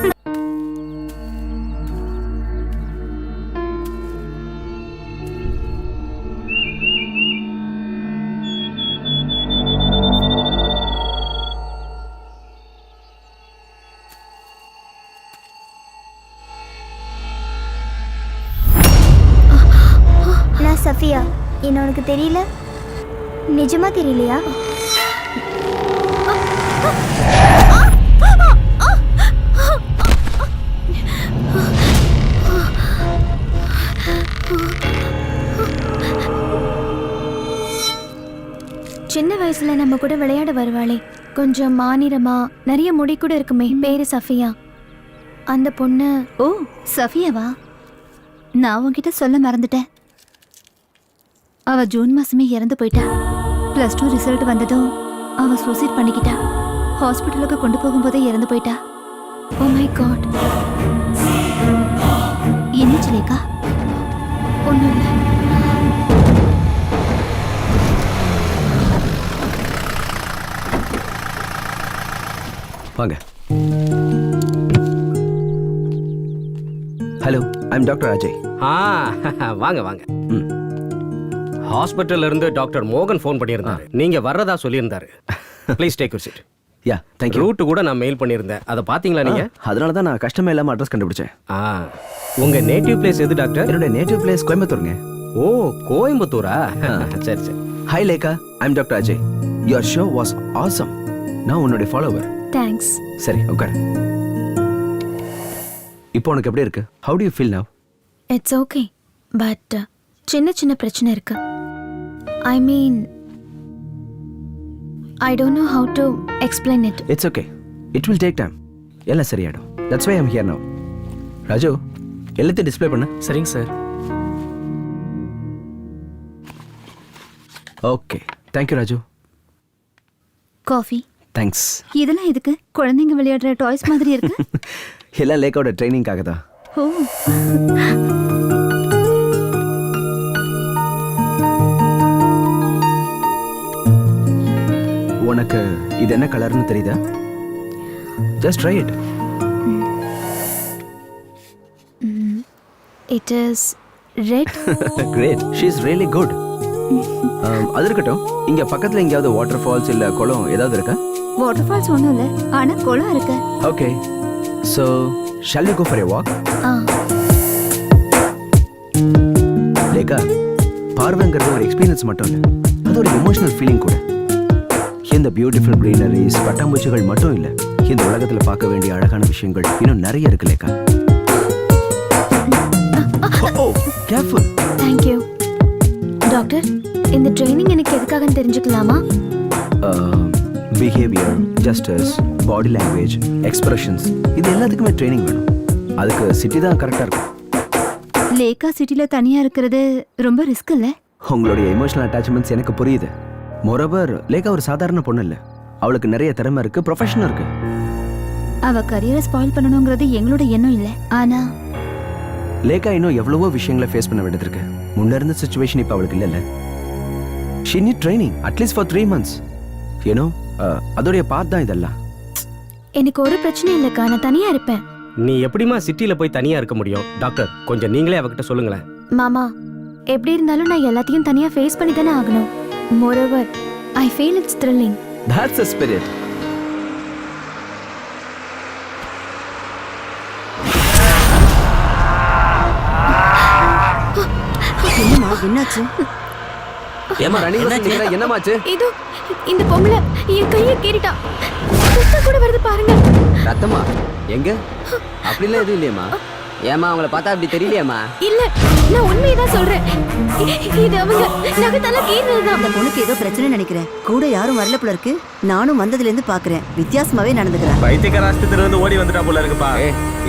நான் சஃபியா. என்ன உனக்கு தெரியல? நிஜமா தெரியலையா? சின்ன வயசுல நம்ம கூட விளையாட வருவாளே, கொஞ்சம் மாநிறமா நிறைய முடி கூட இருக்குமே, பேரு சஃபியா. அந்த பொண்ணு. ஓ, சஃபியாவா? நான் உன்கிட்ட சொல்ல மறந்துட்டேன். அவ ஜூன் மாசமே இறந்து போயிட்டா. +2 ரிசல்ட் வந்ததும் அவ சூசைட் பண்ணிக்கிட்டா. ஹாஸ்பிட்டலுக்கு கொண்டு போகும்போதே இறந்து போயிட்டா. Oh my God. என்னாச்சு லேகா? ஒண்ணும் இல்லை. வாங்க. Hello, I am doctor Ajay. வாங்க வாங்க. ஹாஸ்பிட்டல்ல இருந்து டாக்டர் மோகன் ஃபோன் பண்ணியிருந்தாரு. நீங்க வர்றதா சொல்லியிருந்தாரு. Please take your seat. Yeah, thank you. Route கூட நான் மெயில் பண்ணியிருந்தேன். அதை பாத்தீங்களா நீங்க? அதனால தான் நான் கஷ்டமே இல்லாம அட்ரஸ் கண்டுபிடிச்சேன். உங்க நேட்டிவ் பிளேஸ் எது டாக்டர்? என்னோட நேட்டிவ் பிளேஸ் கோயம்புத்தூருங்க. ஓ, கோயம்புத்தூரா? சரி சரி. Hi Lekha, I am doctor Ajay. Your show was awesome. நான் உன்னோட ஃபாலோவர். தேங்க்ஸ். சரி, உட்காரு. இப்போ உனக்கு எப்படி இருக்கு? How do you feel now? It's okay, but சின்ன சின்ன பிரச்சனை இருக்கு. I mean, I don't know how to explain it. It's okay, it will take time. எல்லாம் சரியாயிடும். That's why I am here now. Raju, எல்லாத்தையும் டிஸ்ப்ளே பண்ணு. சரிங்க sir. Okay, thank you Raju. Coffee. Thanks. இதெல்லாம் எதுக்கு? குழந்தைங்க விளையாடுற டாய்ஸ் மாதிரி இருக்கு. எல்லாம் லேக்காவோட ட்ரைனிங்காக தான். ஓ, உனக்கு இது என்ன கலர்னு தெரியுதா? Just try it. It is red. Great, she is really good. அது இருக்கட்டும், இங்க பக்கத்துல எங்கேயாவது வாட்டர் ஃபால்ஸ் இல்ல குளம் ஏதாவது இருக்கா? வாட்டர் ஃபால்ஸ் ஒண்ணும் இல்ல, ஆனா குளம் இருக்கு. Okay, so shall we go for a walk? Lekha, பார்வைங்கிறது ஒரு எக்ஸ்பீரியன்ஸ் மட்டும் இல்ல, அது ஒரு எமோஷனல் ஃபீலிங் கூட. இந்த பியூட்டிஃபுல் greeneries, பட்டாம்பூச்சிகள் மட்டும் இல்ல, இந்த உலகத்துல பார்க்க வேண்டிய அழகான விஷயங்கள் இன்னும் நிறைய இருக்கு லேகா. ஓ, கேர்ஃபுல். Thank you doctor. இந்த ட்ரைனிங் எனக்கு எதுக்காகன்னு தெரிஞ்சுக்கலாமா? Behaviour, justice, body language, expressions, இது எல்லாத்துக்குமே ட்ரைனிங் வேணும். அதுக்கு சிட்டி தான் கரெக்டா இருக்கும். லேகா சிட்டில தனியா இருக்கிறது ரொம்ப ரிஸ்க் இல்ல? உங்களுடைய எமோஷனல் அட்டாச்மெண்ட்ஸ் எனக்கு புரியுது. மோரோவர், லேகா ஒரு சாதாரண பொண்ணு இல்ல, அவளுக்கு நிறைய திறமை இருக்கு, ப்ரொஃபஷன் இருக்கு. அவ கரியரை ஸ்பாயில் பண்ணணுங்கிறது எங்களோட எண்ணம் இல்ல, ஆனா லேகா இன்னும் எவ்வளவோ விஷயங்களை ஃபேஸ் பண்ண வேண்டியது இருக்கு. முன்ன இருந்த சிச்சுவேஷன் இப்ப அவளுக்கு இல்ல. She NEET training at least for 3 months. ஏனோ அதோடைய பார்ட் தான் இதெல்லாம். எனக்கு ஒரு பிரச்சனை இல்லக்கா, நான் தனியா இருப்பேன். நீ எப்படிமா சிட்டில போய் தனியா இருக்க முடியும்? டாக்டர், கொஞ்சம் நீங்களே அவகிட்ட சொல்லுங்களேன். மாமா, எப்படி இருந்தாலும் நான் எல்லாத்தையும் தனியா ஃபேஸ் பண்ணி தானே ஆகணும். Moreover, I feel it's thrilling. That's the spirit. என்னம்மா, என்னாச்சு? ஏமா ரணிகா நிக்கிற, என்னமாச்சு? இதோ இந்த பொம்பளை என் கையை கீறிட்டா. ரத்தம் கூட வருது பாருங்க. ரத்தமா? எங்க? அப்படிலாம் எதுவும் இல்லையம்மா. ஏமா அவங்கள பார்த்தா அப்படி தெரியலையாம்மா? இல்ல, நான் உண்மையதான் சொல்றேன். இது அவங்க நகத்தால கீறதுதான். அந்த பொண்ணுக்கு ஏதோ பிரச்சனை நினைக்கிறேன். கூட யாரும் வரல போல இருக்கு. நானும் வந்ததுல இருந்து பாக்குறேன். வித்தியாசமாவே நடந்துக்கிறேன். பைத்தியக்கார ஆஸ்பத்திரியில இருந்து ஓடி வந்துட்டா போல இருக்குப்பா.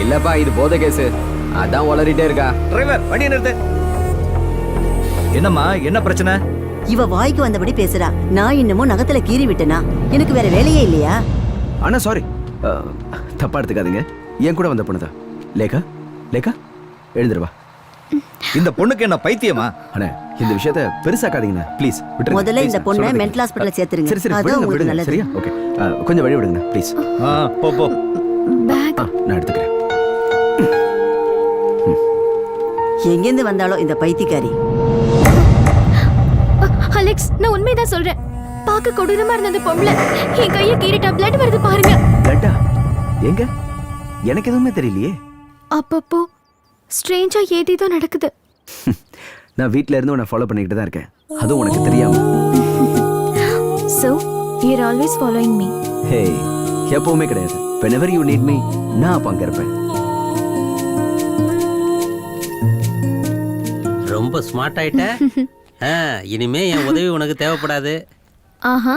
இல்லப்பா இது போதை கேஸ். அதான் வளரிட்டே இருக்கா. டிரைவர் வண்டியை நிறுத்து. என்னம்மா என்ன பிரச்சனை? இவ வாய்க்கு வந்தபடி பேசுறா. நான் இன்னமும் நகத்துல கீறி விட்டனா? எனக்கு வேற வேலையே இல்லையா? அண்ணா சாரி, தப்பா எடுத்துக்காதீங்க. என் கூட வந்த பொண்ணுதான். லேகா, லேகா எழுந்துருவா. இந்த பொண்ணுக்கு என்ன பைத்தியமா? அண்ணா இந்த விஷயத்த பெருசாக்காதீங்கண்ணா ப்ளீஸ். முதல்ல இந்த பொண்ணை மென்டல் ஹாஸ்பிடல்ல சேர்த்துருங்க. சரி சரி அதான் விடுங்க உங்களுக்கு விடுங்க. நல்லது. சரியா? ஓகே, கொஞ்சம் வழி விடுங்க ப்ளீஸ். போ போ. பேக் நான் எடுத்துக்கிறேன். எங்கேருந்து வந்தாலோ இந்த பைத்தியக்காரி. அலெக்ஸ், நான் உண்மையதான் சொல்றேன். பார்க்க கொடூரமா இருந்த அந்த பொம்பளை என் கையை கீறிட்டா. பிளட் வருது பாருங்க. லட்டா எங்க? எனக்கு எதுவுமே தெரியலையே. அப்பப்போ ஸ்ட்ரேஞ்சா ஏதேதோ நடக்குது. நான் வீட்ல இருந்து உன்னை ஃபாலோ பண்ணிக்கிட்டு தான் இருக்கேன். அதுவும் உனக்கு தெரியாம. So, you're always following me. ஹே, எப்பவுமே கிடையாது. whenever you need me நான் அப்ப அங்க இருப்பேன். ரொம்ப ஸ்மார்ட் ஆயிட்ட. இனிமே என் உதவி உனக்கு தேவைப்படாது. ஆஹா,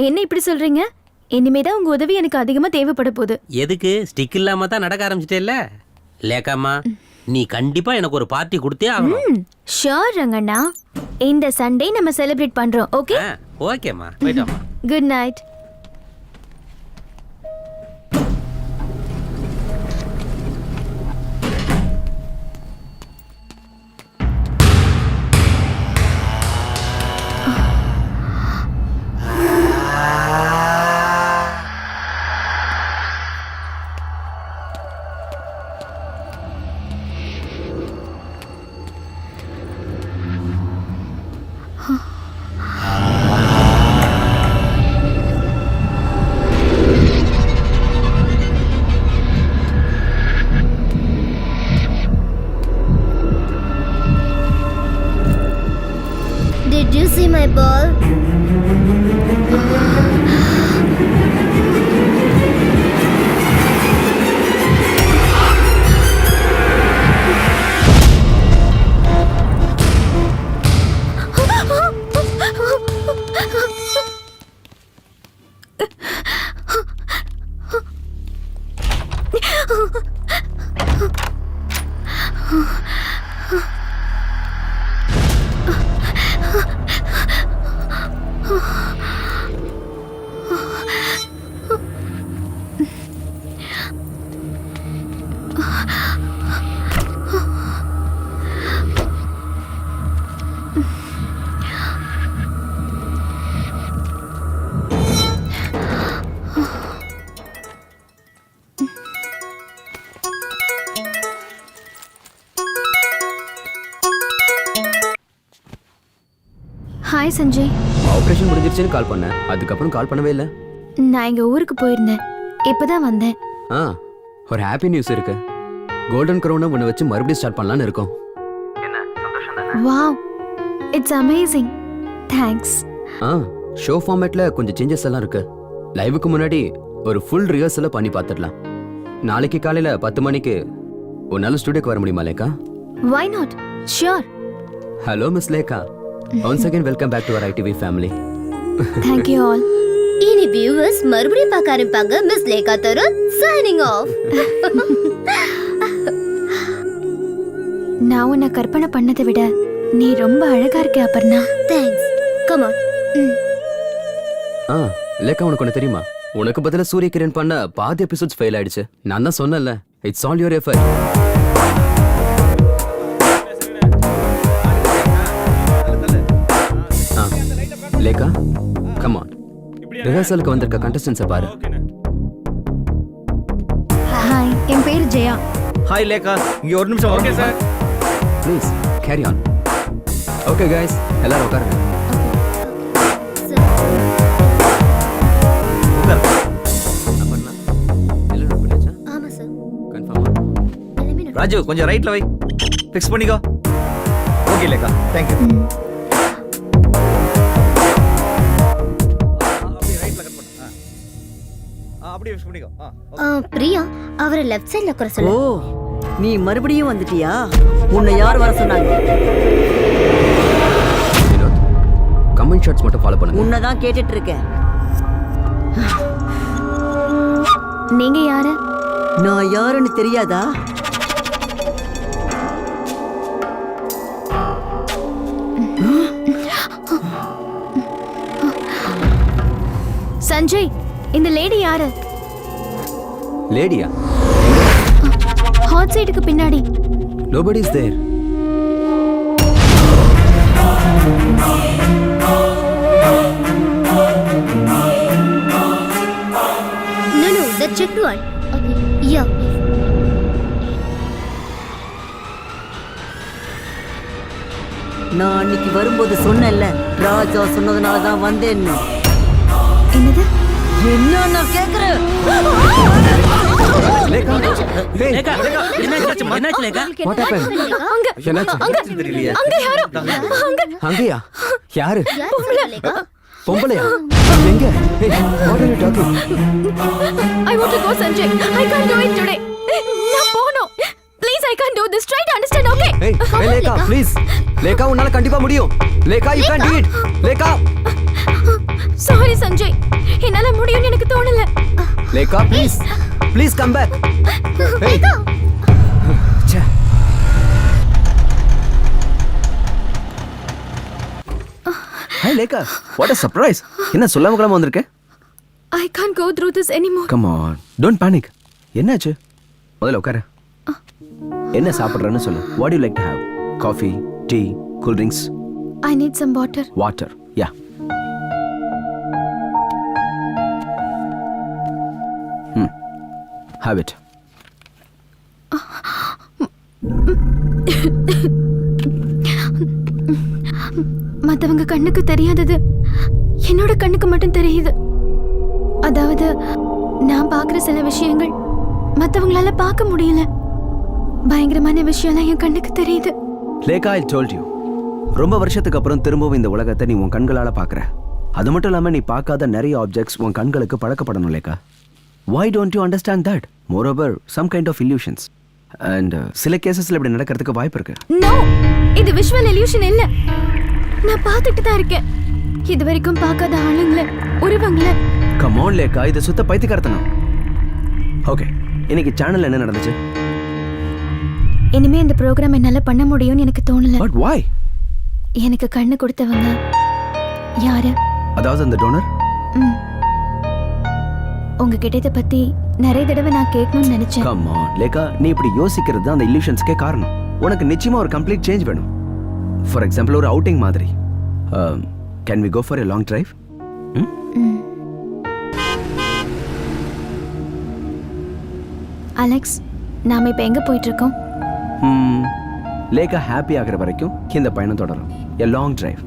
என்ன இப்படி சொல்றீங்க? இனிமேதான் உங்க உதவி எனக்கு அதிகமா தேவைப்பட போகுது. எதுக்கு? ஸ்டிக் இல்லாம தான் நடக்க ஆரம்பிச்சிட்டேல்ல. லேக்காமா, நீ கண்டிப்பா எனக்கு ஒரு பார்ட்டி கொடுத்தே ஆகணும். ஷூர் ரங்கண்ணா. இந்த சண்டே நம்ம செலிப்ரேட் பண்றோம். ஓகே? ஓகேம்மா, போயிட்டோம்மா. Good night. Did you see my ball? Hi Sanjay. Operation முடிஞ்சிருச்சுன்னு கால் பண்ணேன். அதுக்கப்புறம் கால் பண்ணவே இல்லை. நான் எங்க ஊருக்கு போயிருந்தேன். இப்பதான் வந்தேன். ஒரு ஹாப்பி நியூஸ் இருக்கு. கோல்டன் க்ரௌனை ஒன்று வச்சு மறுபடியும் ஸ்டார்ட் பண்ணலான்னு இருக்கோம். Wow, it's amazing. Thanks. Show ஃபார்மேட்ல கொஞ்சம் சேஞ்சஸ் எல்லாம் இருக்கு. லைவுக்கு முன்னாடி ஒரு ஃபுல் ரிஹர்சலை பண்ணி பார்த்துடலாம். நாளைக்கு காலையில 10 மணிக்கு உன்னால ஸ்டுடியோக்கு வர முடியுமா Lekha? Why not? Sure. Hello miss Lekha. Once again welcome back to our ITV family. Thank you all. இனி வியூவர்ஸ் மறுபடியும் பார்க்க ஆரம்பிப்பாங்க. Miss Lekha Tarun signing off. நான் உன்னை கற்பனை பண்ணதை விட நீ ரொம்ப அழகா இருக்க Aparna. Thanks. Come on. Lekha உனக்கு ஒன்று தெரியுமா? உனக்கு பதிலா சூரிய கிரண் பண்ண பாதி எபிசோட்ஸ் ஃபெயில் ஆயிடுச்சு. நான் தான் சொன்னேன்ல, it's all your effort. Lekha come on. ரிஹர்சலுக்கு வந்திருக்க கண்டஸ்டன்ஸை பாரு. ஹாய், என் பேர் ஜெயா. ஹாய் லேக்கா, இங்க ஒரு நிமிஷம். Okay sir. Please carry on. Okay guys, எல்லாரும் உட்காருங்க. ஆமா சார். கன்ஃபார்மா? ராஜு கொஞ்சம் ரைட்ல வை. ஃபிக்ஸ் பண்ணிக்கோ. Okay Lekha, thank you. Priya, அவரை லெஃப்ட் சைடுல உட்கார ஓ, சொல்லு. நீ மறுபடியும் வந்துட்டியா? உன்னை யார் வர சொன்னாங்க? வினோத், கமெண்ட் ஷாட்ஸ் மட்டும் ஃபாலோ பண்ணுங்க. உன்னதான் கேட்டுட்டு இருக்கேன். நீங்க யாரு? நான் யாருன்னு தெரியாதா? சஞ்சய், இந்த லேடி யாரு? லேடியா? ஹாட் சைடுக்கு பின்னாடி. Nobody is there. No, the checked one. Okay. Yeah. நான் அன்னைக்கு வரும்போது சொன்னேன்ல, ராஜா சொன்னதுனால தான் வந்தேன்னு. என்னது? என்ன நான் கேக்குறேன்? லேகா, hey, லேகா, என்னாச்சு லேகா? what happened? என்னாச்சு? தெரியலையே. அங்கயா? யாரு? பொம்பளையா? எங்க? Hey, what are you talking? I want to go, Sanjay. I can't do it today. நான் போணும். Please, I can't do this. Try to understand, okay? Hey, hey, Lekha, please. Lekha, உன்னால கண்டிப்பா முடியும். Lekha, you can do it. Lekha. Sorry, Sanjay. என்னால முடியும்னு எனக்கு தோணல. Lekha, please. Please come back. Hey. ச்சே. Hi Lekha, what a surprise. என்ன சொல்லாம கிளம்ப வந்திருக்க? I can't go through this anymore. Come on, don't panic. என்னாச்சு? முதல்ல உட்காரு. என்ன சாப்பிடுறன்னு சொல்லு. What do you like to have? Coffee, tea, cool drinks? I need some water. Water, yeah. Have it. மத்தவங்க கண்ணுக்கு தெரியாதது என்னோட கண்ணுக்கு மட்டும் தெரியுது. அதாவது நான் பார்க்குற சில விஷயங்கள் மத்தவங்களால பார்க்க முடியல. பயங்கரமான விஷயம்லாம் என் கண்ணுக்கு தெரியுது. Lekha, I told you. ரொம்ப வருஷத்துக்கு அப்புறம் திரும்பவும் இந்த உலகத்தை நீ உன் கண்களால பார்க்குற. அது மட்டும் இல்லாம நீ பார்க்காத நிறைய ஆப்ஜெக்ட்ஸ் உன் கண்களுக்கு பழக்கப்படணும் Lekha. Why don't you understand that? Moreover, some kind of illusions. And சில கேசஸ்ல இப்படி நடக்கிறதுக்கு வாய்ப்பு இருக்கு. No, இது விஷுவல் illusion இல்ல. நான் பார்த்துட்டு தான் இருக்கேன். இது வரைக்கும் பார்க்காத ஆளுங்கள, உருவங்கள. Come on Lekha, இது சுத்த பைத்தியக்காரத்தனம். ஓகே, இன்னைக்கு சேனல்ல என்ன நடந்துச்சு? இனிமே இந்த ப்ரோக்ராம் என்னால பண்ண முடியும்னு எனக்கு தோணல. But why? எனக்கு கண்ணு கொடுத்தவங்க யாரு? அதாவது அந்த டோனர்? உங்ககிட்ட இதை பத்தி நிறைய தடவை நான் கேட்கணும்னு நினைச்சேன். Come on Lekha, நீ இப்படி யோசிக்கிறது தான் அந்த illusionsக்கே காரணம். உனக்கு நிச்சயமா ஒரு கம்ப்ளீட் சேஞ்ச் வேணும். ஃபார் எக்ஸாம்பிள் ஒரு அவுட்டிங் மாதிரி. Can we go for a long drive? Alex, நாம இப்ப எங்க போயிட்டு இருக்கோம்? லேக்கா ஹாப்பி ஆகிற வரைக்கும் இந்த பயணம் தொடரும். A long drive.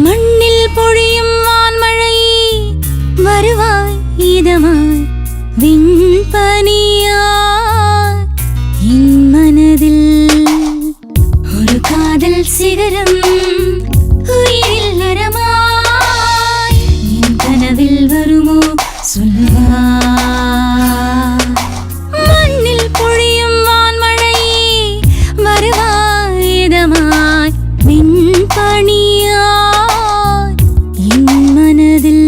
மண்ணில் பொழியும் வான்மழை வருவாய் இதமாய் விண்பனியாய் என் மனதில் ஒரு காதல் சிகரம் உயிரில் வரமாய் என் கனவில் வருமோ சொல்வாய். மண்ணில் பொழியும் வான்மழை வருவாய் இதமாய் விண்பனியாய் என் மனதில்.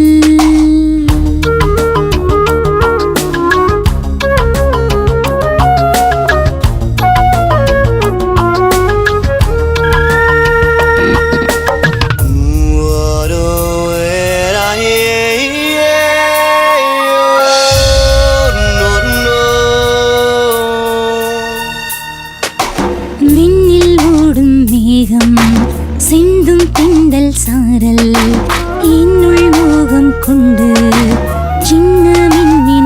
விண்ணில் ஓடும் மேகம் சிந்தும் திண்டல் சாரல் என்னுள் மோகம் கொண்டு சின்ன மின்னின்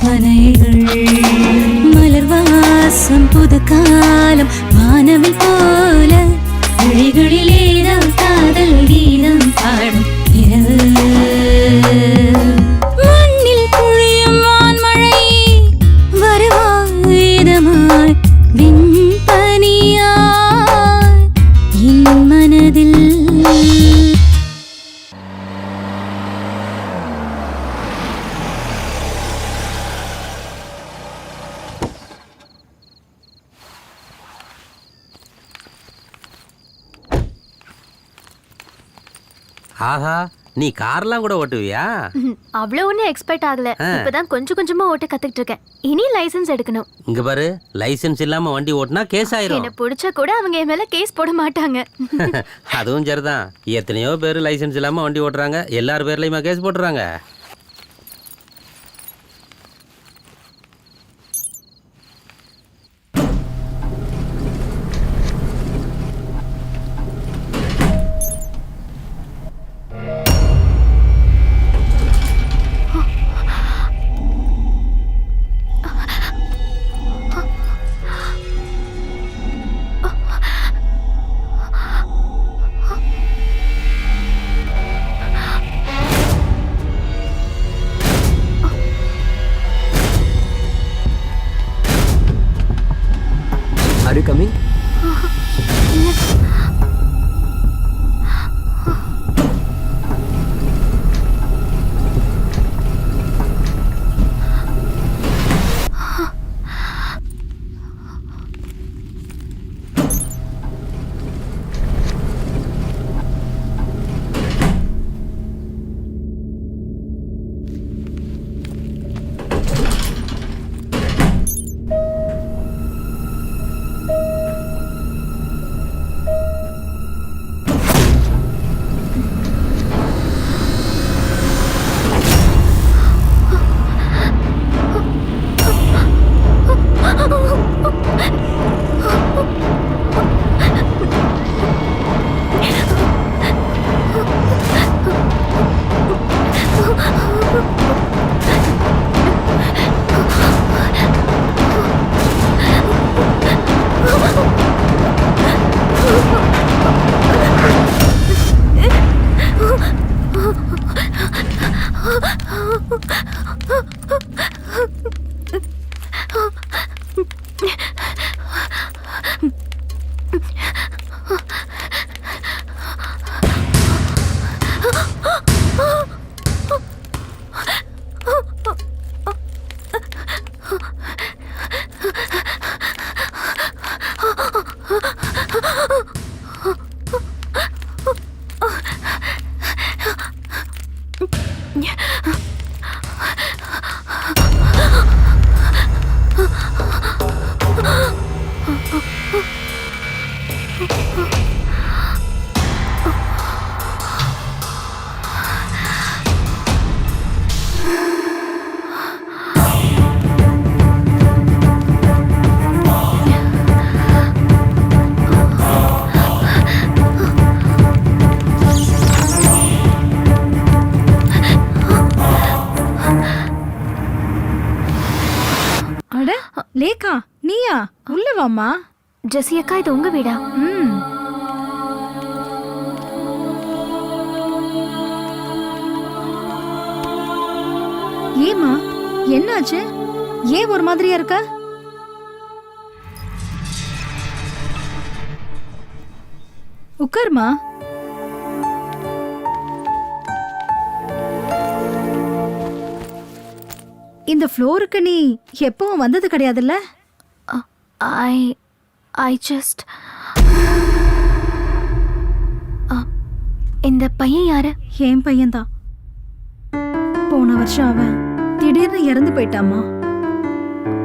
மனைகள் மலர் வாசம் புது காலம் வானவில் போல விழிகளில் ஏதோ காதல் கீதம் பாடும் இரவு மண்ணில் பொழியும் வான்மழை வருவாய் விண்பனியாய் என் மனதில் ஆஹா, நீ கார்லாம் கூட ஓட்டுவியா? அவ்வளவு ஒன்றும் எக்ஸ்பெக்ட் ஆகல. இப்பதான் கொஞ்சம் கொஞ்சமா ஓட்ட கத்துக்கிட்டு இருக்கேன். இனி லைசென்ஸ் எடுக்கணும். இங்க பாரு, லைசென்ஸ் இல்லாம வண்டி ஓட்டினா கேஸ் ஆயிரும். என்ன பிடிச்சா கூட அவங்க என் மேல கேஸ் போட மாட்டாங்க. அதுவும் சரிதான். எத்தனையோ பேர் லைசென்ஸ் இல்லாம வண்டி ஓட்டுறாங்க. எல்லார் பேர்லயுமா கேஸ் போட்டுறாங்க? Are you coming? லேகா, நீயா? உள்ள வாமா. ஜெசி அக்கா, இது உங்க வீடா? ஏமா, என்னாச்சு? ஏன் ஒரு மாதிரியா இருக்க? உட்காருமா. இந்த ஃப்ளோருக்கு நீ எப்பவும் வந்தது கிடையாதுல்ல? ஐ ஜஸ்ட் இந்த பையன் யாரு? என் பையன்தான். போன வருஷம் அவன் திடீர்னு இறந்து போயிட்டாமா.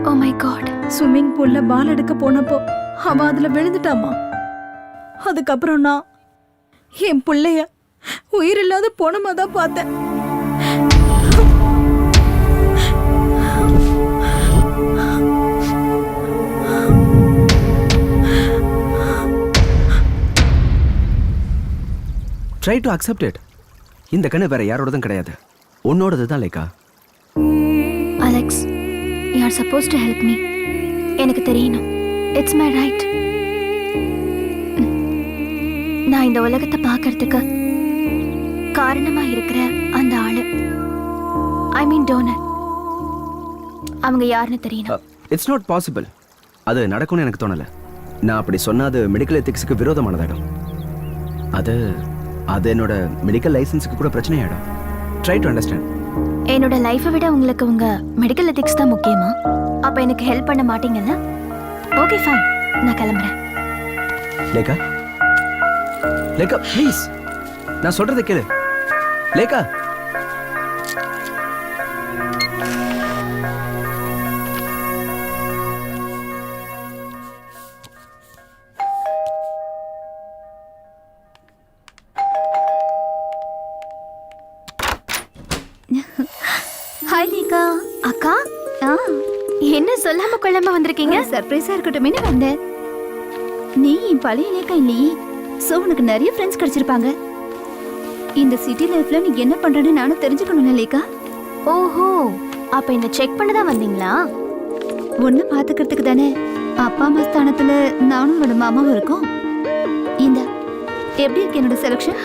Oh my God. ஸ்விம்மிங் பூல்ல பால் எடுக்க போனப்போ அவன் அதுல விழுந்துட்டாமா. அதுக்கப்புறம் நான் என் பிள்ளைய உயிரில்லாத போனமா தான் பார்த்தேன். Try to accept it. இந்த கண்ணு வேற யாரோடதும் கிடையாது, உன்னோடது தான் Lekha. Alex, are suppose to help me. எனக்கு தெரியணும். It's my right. நான் இந்த உலகத்தை பார்க்கறதுக்கு காரணமா இருக்கிற அந்த ஆளு, ஐ மீன் டோனர், அவங்க யாருன்னு தெரியணும். It's not possible. அது நடக்கும்னு எனக்கு தோணல. நான் அப்படி சொன்னா அது மெடிக்கல் எத்திக்ஸுக்கு விரோதமானதாகும். அது அது என்னோட மெடிக்கல் லைசன்ஸுக்கு கூட பிரச்சனையாயிடும். Try to understand. என்னோட லைஃபை விட உங்களுக்கு உங்க மெடிக்கல் எத்திக்ஸ் தான் முக்கியமா? அப்ப எனக்கு ஹெல்ப் பண்ண மாட்டீங்கல்ல? ஓகே ஃபைன், நான் கிளம்புறேன். லேகா, லேகா ப்ளீஸ், நான் சொல்றதை கேளு. லேகா, ஹாய் லேகா. அக்கா, என்ன சொல்லாம கொள்ளாம வந்திருக்கீங்க? சர்ப்ரைஸா இருக்கட்டும்னு வந்தேன். நீ என் பழைய லேகா இல்லையே, சோ உனக்கு நிறைய ஃப்ரெண்ட்ஸ் கிடைச்சிருப்பாங்க. இந்த சிட்டி லைஃப்ல நீ என்ன பண்றன்னு நானும் தெரிஞ்சுக்கணும்ல லேகா. ஓஹோ, அப்ப என்ன செக் பண்ண தான் வந்தீங்களா? ஒன்னு பாத்துக்கிறதுக்கு தானே. அப்பா அம்மா ஸ்தானத்துல நானும் என்னோட மாமாவும் இருக்கோம். இந்த எப்படி இருக்கு என்னோட செலக்ஷன்?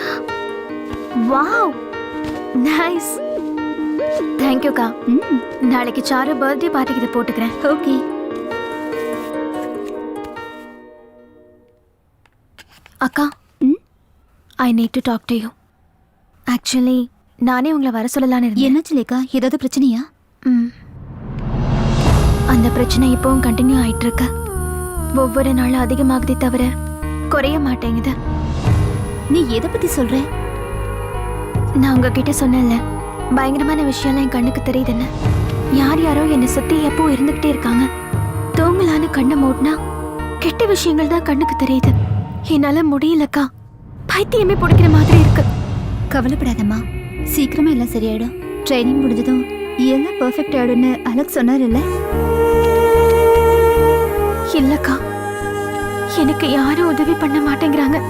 Wow, nice. தேங்க்யூ அக்கா. நாளைக்கு சாரு பர்த்டே பார்ட்டிக்கு இதை போட்டுக்கிறேன். ஓகே. அக்கா, I need to talk to you. Actually நானே உங்களை வர சொல்லலான்னு இருந்தேன். என்னாச்சு லேகா, ஏதாவது பிரச்சனையா? அந்த பிரச்சனை இப்பவும் கண்டினியூ ஆயிட்டு இருக்கு. ஒவ்வொரு நாளும் அதிகமாகுதே தவிர குறைய மாட்டேங்குது. நீ எதை பத்தி சொல்ற? நான் உங்ககிட்ட சொன்னேன்ல, பயங்கரமான விஷயம்லாம் என் கண்ணுக்கு தெரியுதுன்னு. யார் யாரோ என்னை சுத்தி எப்போ இருந்துகிட்டே இருக்காங்க. தூங்கலான்னு கண்ணை மூடினா கெட்ட விஷயங்கள் தான் கண்ணுக்கு தெரியுது. என்னால முடியலக்கா, பைத்தியமே பிடிக்கிற மாதிரி இருக்கு. கவலைப்படாதம்மா, சீக்கிரமா எல்லாம் சரியாயிடும். ட்ரைனிங் முடிஞ்சதும் எல்லாம் பெர்ஃபெக்ட் ஆயிடும்னு அலெக்ஸ் சொன்னார் இல்ல? இல்லக்கா, எனக்கு யாரும் உதவி பண்ண மாட்டேங்கிறாங்க.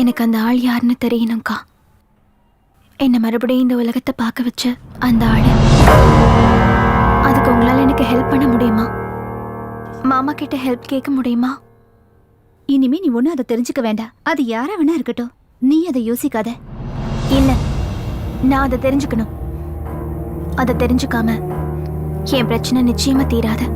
எனக்கு அந்த ஆள் யாருன்னு தெரியணும்க்கா. என்ன மறுபடியும் இந்த உலகத்தை பார்க்க வச்ச அந்த ஆளு. அதுக்கு உங்களால எனக்கு ஹெல்ப் பண்ண முடியுமா? மாமா கிட்ட ஹெல்ப் கேட்க முடியுமா? இனிமே நீ ஒன்னும் அதை தெரிஞ்சுக்க வேண்டாம். அது யாரா வேணா இருக்கட்டும், நீ அதை யோசிக்காத. இல்ல, நான் அதை தெரிஞ்சுக்கணும். அதை தெரிஞ்சுக்காம என் பிரச்சனை நிச்சயமா தீராது.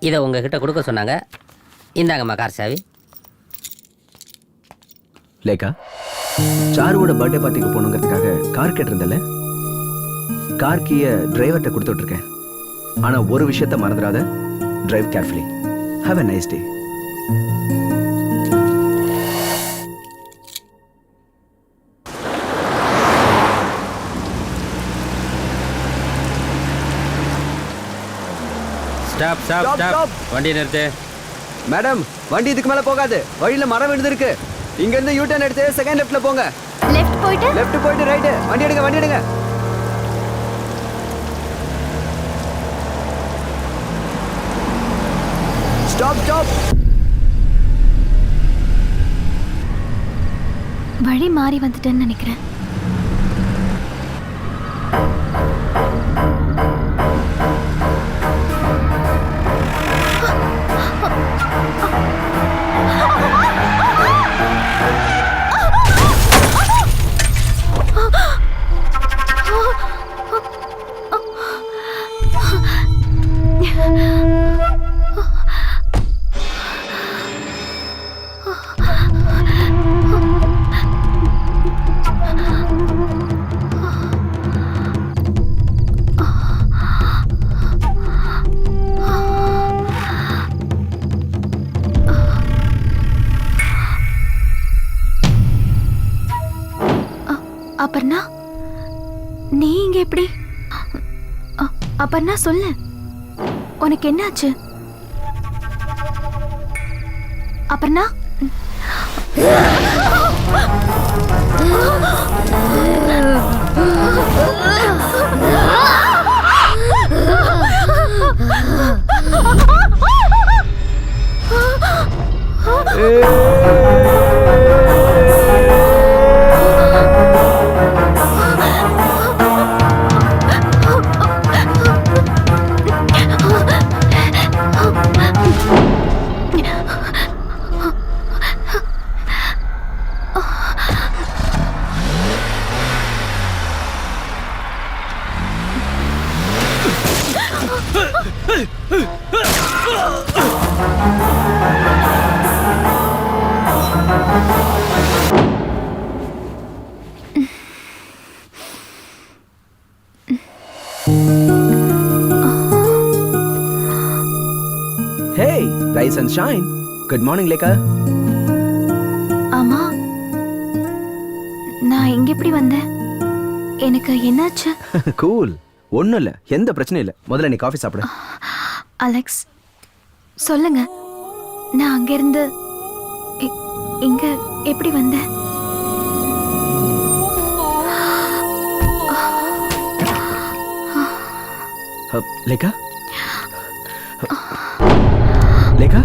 இதை உங்ககிட்ட கொடுக்க சொன்னாங்க. இந்தாங்கம்மா கார் சாவி. லேகா, சாருவோட பர்த்டே பார்ட்டிக்கு போகணுங்கிறதுக்காக கார் கேட்டிருந்தல, கார் கீயை டிரைவர்கிட்ட கொடுத்து விட்டுருக்கேன். ஆனால் ஒரு விஷயத்த மறந்துடாத, drive carefully. Have a nice day. Stop stop stop. வண்டி நிறுத்து. மேடம், வண்டி இதுக்கு மேலே போகாது. வழியில் மரம் விழுந்திருக்கு. இங்கேருந்து யூ டர்ன் எடுத்து செகண்ட் லெஃப்ட்ல போங்க. லெஃப்ட் போயிட்டு ரைட்டு. வண்டி எடுங்க. ஸ்டாப். வழி மாறி வந்துட்டேன்னு நினைக்கிறேன். அப்பர்ணா நீ இங்க எப்படி? அப்பர்ணா சொல்லு, உனக்கு என்னாச்சு? Aparna Hey, rise and shine. Good morning, Lekha. ஆமா, நான் இங்க எப்படி வந்தேன்? எனக்கு என்னாச்சு? கூல். ஒண்ணும் இல்ல, எந்த பிரச்சனையும் இல்ல. முதல்ல நீ காஃபி சாப்பிடு. அலெக்ஸ் சொல்லுங்க, நான் அங்கிருந்து இங்க எப்படி வந்தேன்? லேகா, லேகா,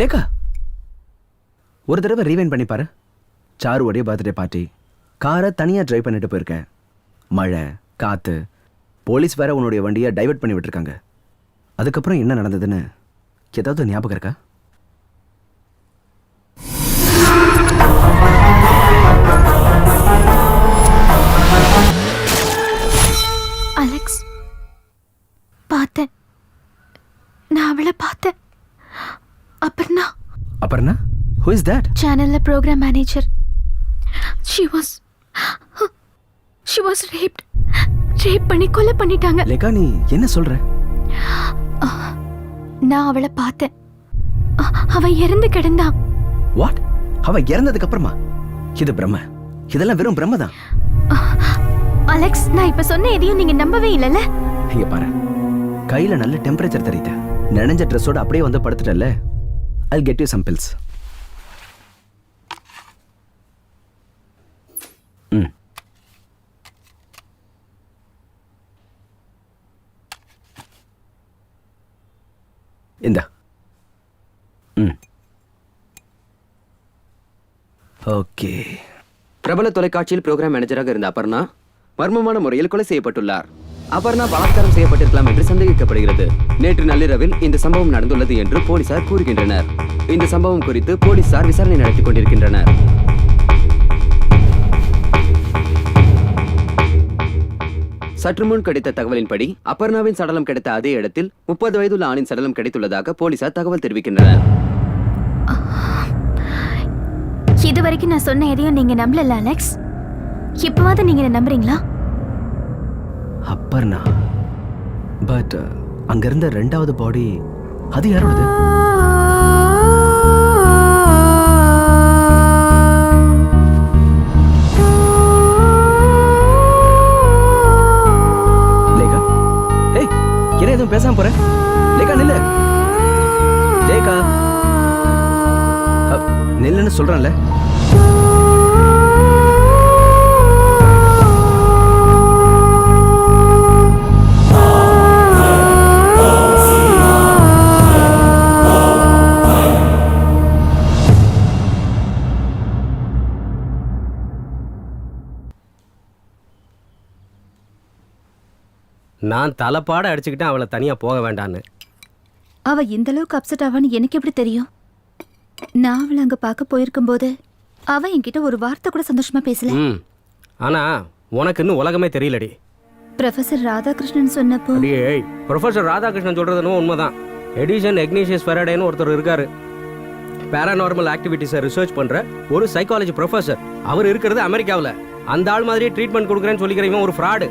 லேகா, ஒரு தடவை ரீவைண்ட் பண்ணி பாரு. சாருவோடைய பர்த்டே பார்ட்டி, காரை தனியா டிரைவ் பண்ணிட்டு போயிருக்கேன். மழை, காத்து, போலீஸ் வேற உன்னுடைய வண்டியை டைவர்ட் பண்ணி விட்டுருக்காங்க. அதுக்கப்புறம் என்ன நடந்ததுன்னு ஏதாவது ஞாபகம் இருக்கா? அலெக்ஸ், பார்த்தேன், நான் அவளை பார்த்தேன். Aparna. Aparna? Who is that? சேனல்ல programme manager. She was raped. Rape பண்ணி கொலை பண்ணிட்டாங்க. லேகா, நீ என்ன சொல்ற? நான் அவளை பார்த்தேன். அவ இறந்து கிடந்தா. வாட்? அவ இறந்ததுக்கு அப்புறமா? இது பிரம்ம. இதெல்லாம் வெறும் பிரம்ம தான். அலெக்ஸ், நான் இப்ப சொன்ன எதையும் நீங்க நம்பவே இல்லைல்ல? இங்க பாரு, கையில நல்ல டெம்பரேச்சர் தெரியுது. நனைஞ்ச ட்ரெஸ்ஸோட அப்படியே வந்து படுத்துட்டல. I'll get you some pills. இந்தா. ஓகே. பிரபல தொலைக்காட்சியில் புரோகிராம் மேனேஜராக இருந்த அபர்ணா மர்மமான முறையில் கொலை செய்யப்பட்டுள்ளார். அபர்ணா பலாத்காரம் செய்யப்பட்டிருக்கலாம் என்று சந்தேகிக்கப்படுகிறது. நேற்று நள்ளிரவில் இந்த சம்பவம் நடந்துள்ளது என்று போலீசார் கூறுகின்றனர். இந்த சம்பவம் குறித்து போலீசார் விசாரணை நடத்திக் கொண்டிருக்கின்றனர். சற்று முன் கிடைத்த தகவலின்படி அபர்ணாவின் சடலம் கிடைத்த அதே இடத்தில் 30 வயதுள்ள ஆணின் சடலம் கிடைத்துள்ளதாக போலீசார் தகவல் தெரிவிக்கின்றனர். இதுவரைக்கும் நான் சொன்ன எதையும் நீங்க நம்பல அலெக்ஸ். இப்பவாவது நீங்க நம்புறீங்களா? அப்பர்ணா, பட் அங்க இருந்த ரெண்டாவது பாடி அது யாரோடது? லேகா, ஏய், என்ன எதுவும் பேசாம போற? லேகா, நில்லு. லேகா, நில்லுன்னு சொல்றேன்ல. நான் தலைப்பாட அடிச்சுக்கிட்டேன் அவளை தனியா போக வேண்டான்னு. அவ இந்த அளவுக்கு அப்செட் ஆவான்னு எனக்கு எப்படி தெரியும்? நான் அவளை அங்க பார்க்க போயிருக்கும் போது அவ என்கிட்ட ஒரு வார்த்தை கூட சந்தோஷமா பேசல. ஆனா உனக்கு இன்னும் உலகமே தெரியலடி. ப்ரொஃபசர் ராதாகிருஷ்ணன் சொன்னப்போ ப்ரொஃபசர் ராதாகிருஷ்ணன் சொல்றதுன்னு உண்மைதான். எடிசன் எக்னீஷியஸ் ஃபெரடேன்னு ஒருத்தர் இருக்காரு. பேராநார்மல் ஆக்டிவிட்டிஸை ரிசர்ச் பண்ற ஒரு சைக்காலஜி ப்ரொஃபசர். அவர் இருக்கிறது அமெரிக்காவில். அந்த ஆள் மாதிரியே ட்ரீட்மெண்ட் கொடுக்குறேன்னு சொல்லிக்கிறவன் ஒரு fraud.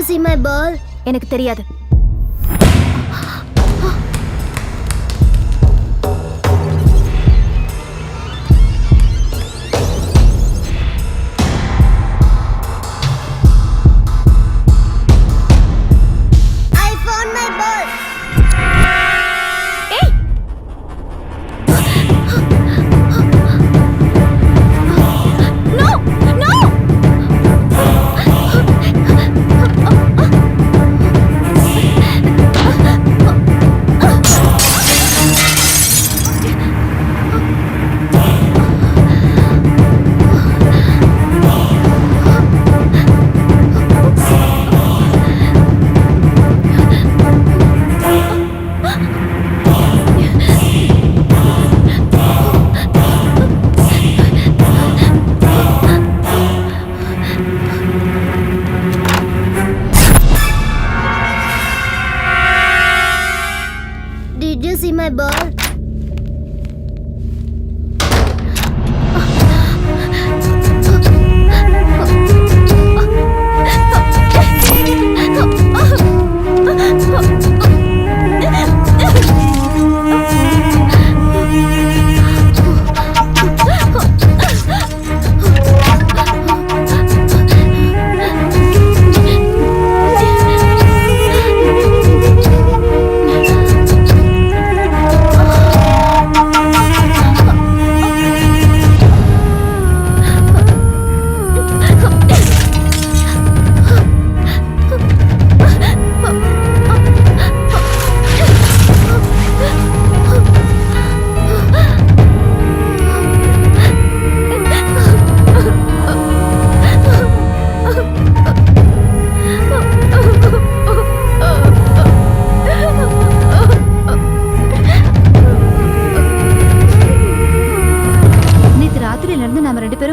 you see my ball? எனக்கு தெரியாது. I found my ball. Did you see my ball?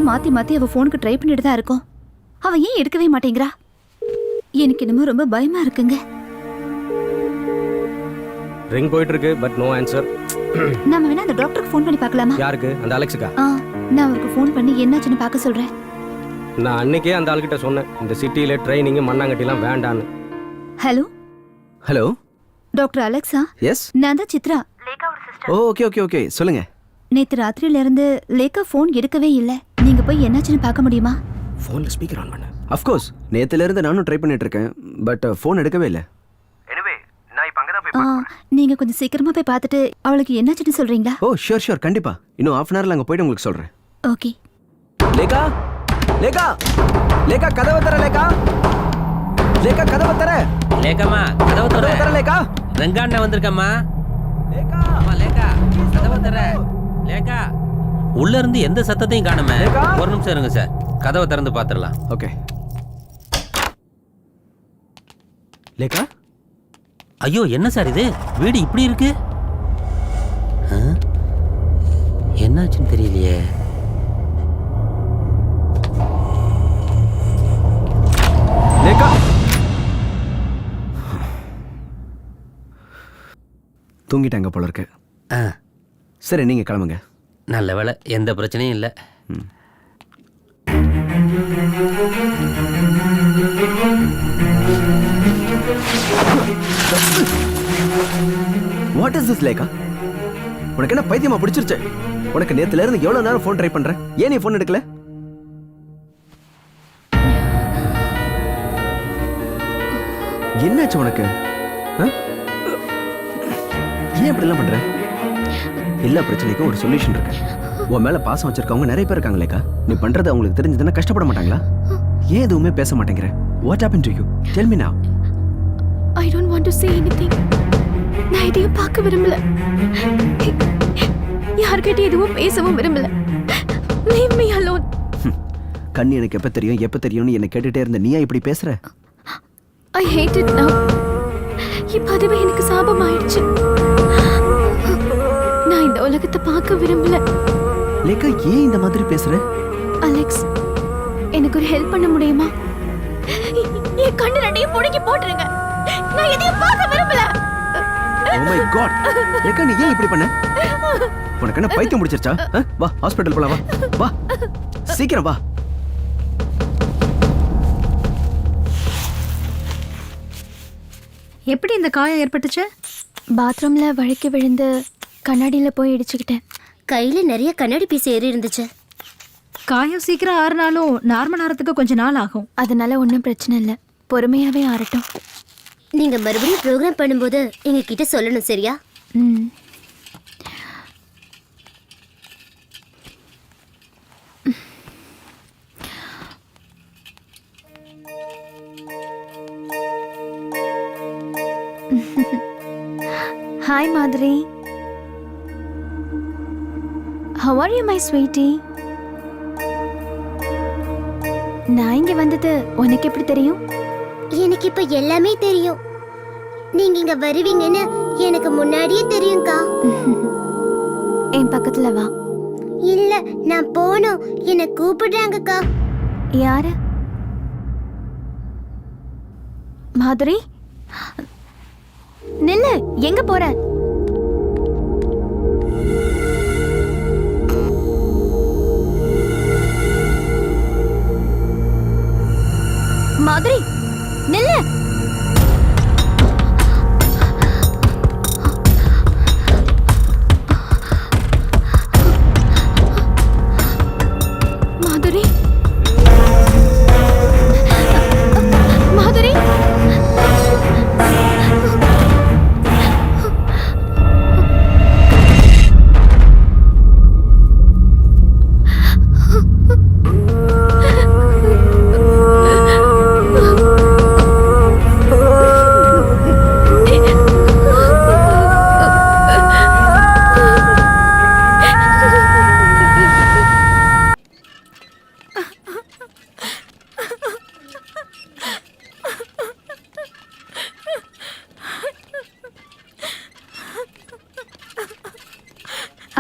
மாத்தி மாத்தி அவ போனுக்கு ட்ரை பண்ணிட்டு தான் இருக்கோம். அவ ஏன் எடுக்கவே மாட்டேங்கிறா? எனக்கு என்னமோ ரொம்ப பயமா இருக்குங்க. ரிங் போயிட்டு இருக்கு பட் நோ ஆன்சர். நாம வேணா அந்த டாக்டருக்கு ஃபோன் பண்ணி பார்க்கலாமா? யாருக்கு? அந்த அலெக்ஸுக்கா? நான் அவருக்கு ஃபோன் பண்ணி என்னாச்சுன்னு பார்க்க சொல்றேன். நான் அன்னைக்கே அந்த ஆள்கிட்ட சொன்னேன் இந்த சிட்டியில ட்ரைனிங் மண்ணாங்கட்டிலாம் வேண்டான்னு. Hello hello doctor Alexa? Yes, நான் தான் Chitra. Oh okay okay okay சொல்லுங்க. நேத்து ராத்திரியில இருந்து லேக்கா ஃபோன் எடுக்கவே இல்ல. நீங்க போய் என்னாச்சுன்னு பார்க்க முடியுமா? ஃபோன்ல ஸ்பீக்கர் ஆன் பண்ணு. ஆஃப் கோர்ஸ் நேத்துல இருந்து நானும் ட்ரை பண்ணிட்டு இருக்கேன் பட் ஃபோன் எடுக்கவே இல்ல. எனிவே நான் இப்ப அங்க தான் போய் பார்க்கறேன். நீங்க கொஞ்சம் சீக்கிரமா போய் பார்த்துட்டு அவளுக்கு என்னாச்சுன்னு சொல்றீங்களா? ஓ ஷூர் ஷூர் கண்டிப்பா. இன்னும் half an hourல அங்க போய்ட்டு உங்களுக்கு சொல்றேன். ஓகே. லேகா லேகா லேகா கதவை தர லேகா. லேகா கதவை தர. லேகாமா கதவை தர. கதவை தர லேகா. ரங்காண்ண வந்திருக்கம்மா. லேகா அம்மா லேகா கதவை தர. லேகா உள்ள இருந்து எந்த சத்தத்தையும் காணுமே. ஒரு நிமிஷம் இருங்க சார், கதவை திறந்து பாத்துடலாம். ஓகே. லேகா ஐயோ என்ன சார் இது, வீடு இப்படி இருக்கு? என்னாச்சுன்னு தெரியலையே. லேகா தூங்கிட்டாங்க போல இருக்கு. சரி நீங்க கிளம்புங்க. நல்ல வேலை, எந்த பிரச்சனையும் இல்லை. What is this Lekha? உனக்கு என்ன பைத்தியமா பிடிச்சிருச்சு? உனக்கு நேத்துல இருந்து எவ்வளவு நேரம் ஃபோன் ட்ரை பண்ற? ஏன் நீ ஃபோன் எடுக்கல? என்னாச்சு உனக்கு? ஏன் இப்படி எல்லாம் பண்ற? எல்லா பிரச்சனைக்கும் ஒரு சொல்யூஷன் இருக்கு. உன் மேல பாசம் வச்சிருக்கவங்க நிறைய பேர் இருக்காங்க லேகா. நீ பண்றது அவங்களுக்கு தெரிஞ்சதுன்னா கஷ்டப்பட மாட்டாங்களா? ஏன் எதுவுமே பேச மாட்டேங்கிற? What happened to you? Tell me now. I don't want to say anything. நான் இதையும் பார்க்க விரும்பல. யார்கிட்ட எதுவும் பேசவும் விரும்பல. Leave me alone. கண்ணி எனக்கு எப்ப தெரியும்னு என்ன கேட்டுட்டே இருந்த நீயா இப்படி பேசுற? I hate it now. இப்ப அதுவே எனக்கு சாபம் ஆயிடுச்சு. நான் இந்த உலகத்தை பார்க்க விரும்பல. லேகா ஏன் இந்த மாதிரி பேசுற? அலெக்ஸ், எனக்கு ஒரு ஹெல்ப் பண்ண முடியுமா? என் கண்ணு ரெண்டையும் புடுங்கி போட்டுருங்க. நான் எதையும் பார்க்க விரும்பல. Oh my god. லேகா நீ ஏன் இப்படி பண்ண? உனக்கு என்ன பைத்தியம் முடிச்சிருச்சா? வா ஹாஸ்பிடல் போலாம் வா. வா. சீக்கிரம் வா. எப்படி இந்த காயம் ஏற்பட்டுச்சு? பாத்ரூம்ல வழுக்கி விழுந்து கண்ணாடியில போய் இடிச்சுக்கிட்டேன். கையில நிறைய கண்ணாடி பீஸ் ஏறி இருந்துச்சு. காயம் சீக்கிரம் ஆறுனாலும் நார்மல் ஆறதுக்கு கொஞ்ச நாள் ஆகும். அதனால ஒன்றும் பிரச்சனை இல்லை, பொறுமையாவே ஆறட்டும். நீங்க மறுபடியும் ப்ரோக்ராம் பண்ணும்போது எங்க கிட்ட சொல்லணும், சரியா? ம். Hi Madhuri. How are you, my sweetie? நான் இங்க வந்தது உனக்கு எப்படி தெரியும்? எனக்கு இப்ப எல்லாமே தெரியும். நீங்க இங்க வருவீங்கன்னு எனக்கு முன்னாடியே தெரியும்க்கா. என் பக்கத்துல வா. இல்ல, நான் போகணும். என்ன கூப்பிடுறாங்கக்கா. யாரு? மாதுரி, நில்லு. எங்க போற? மாதுரி, நில்லு. மாதுரி, மாதுரி.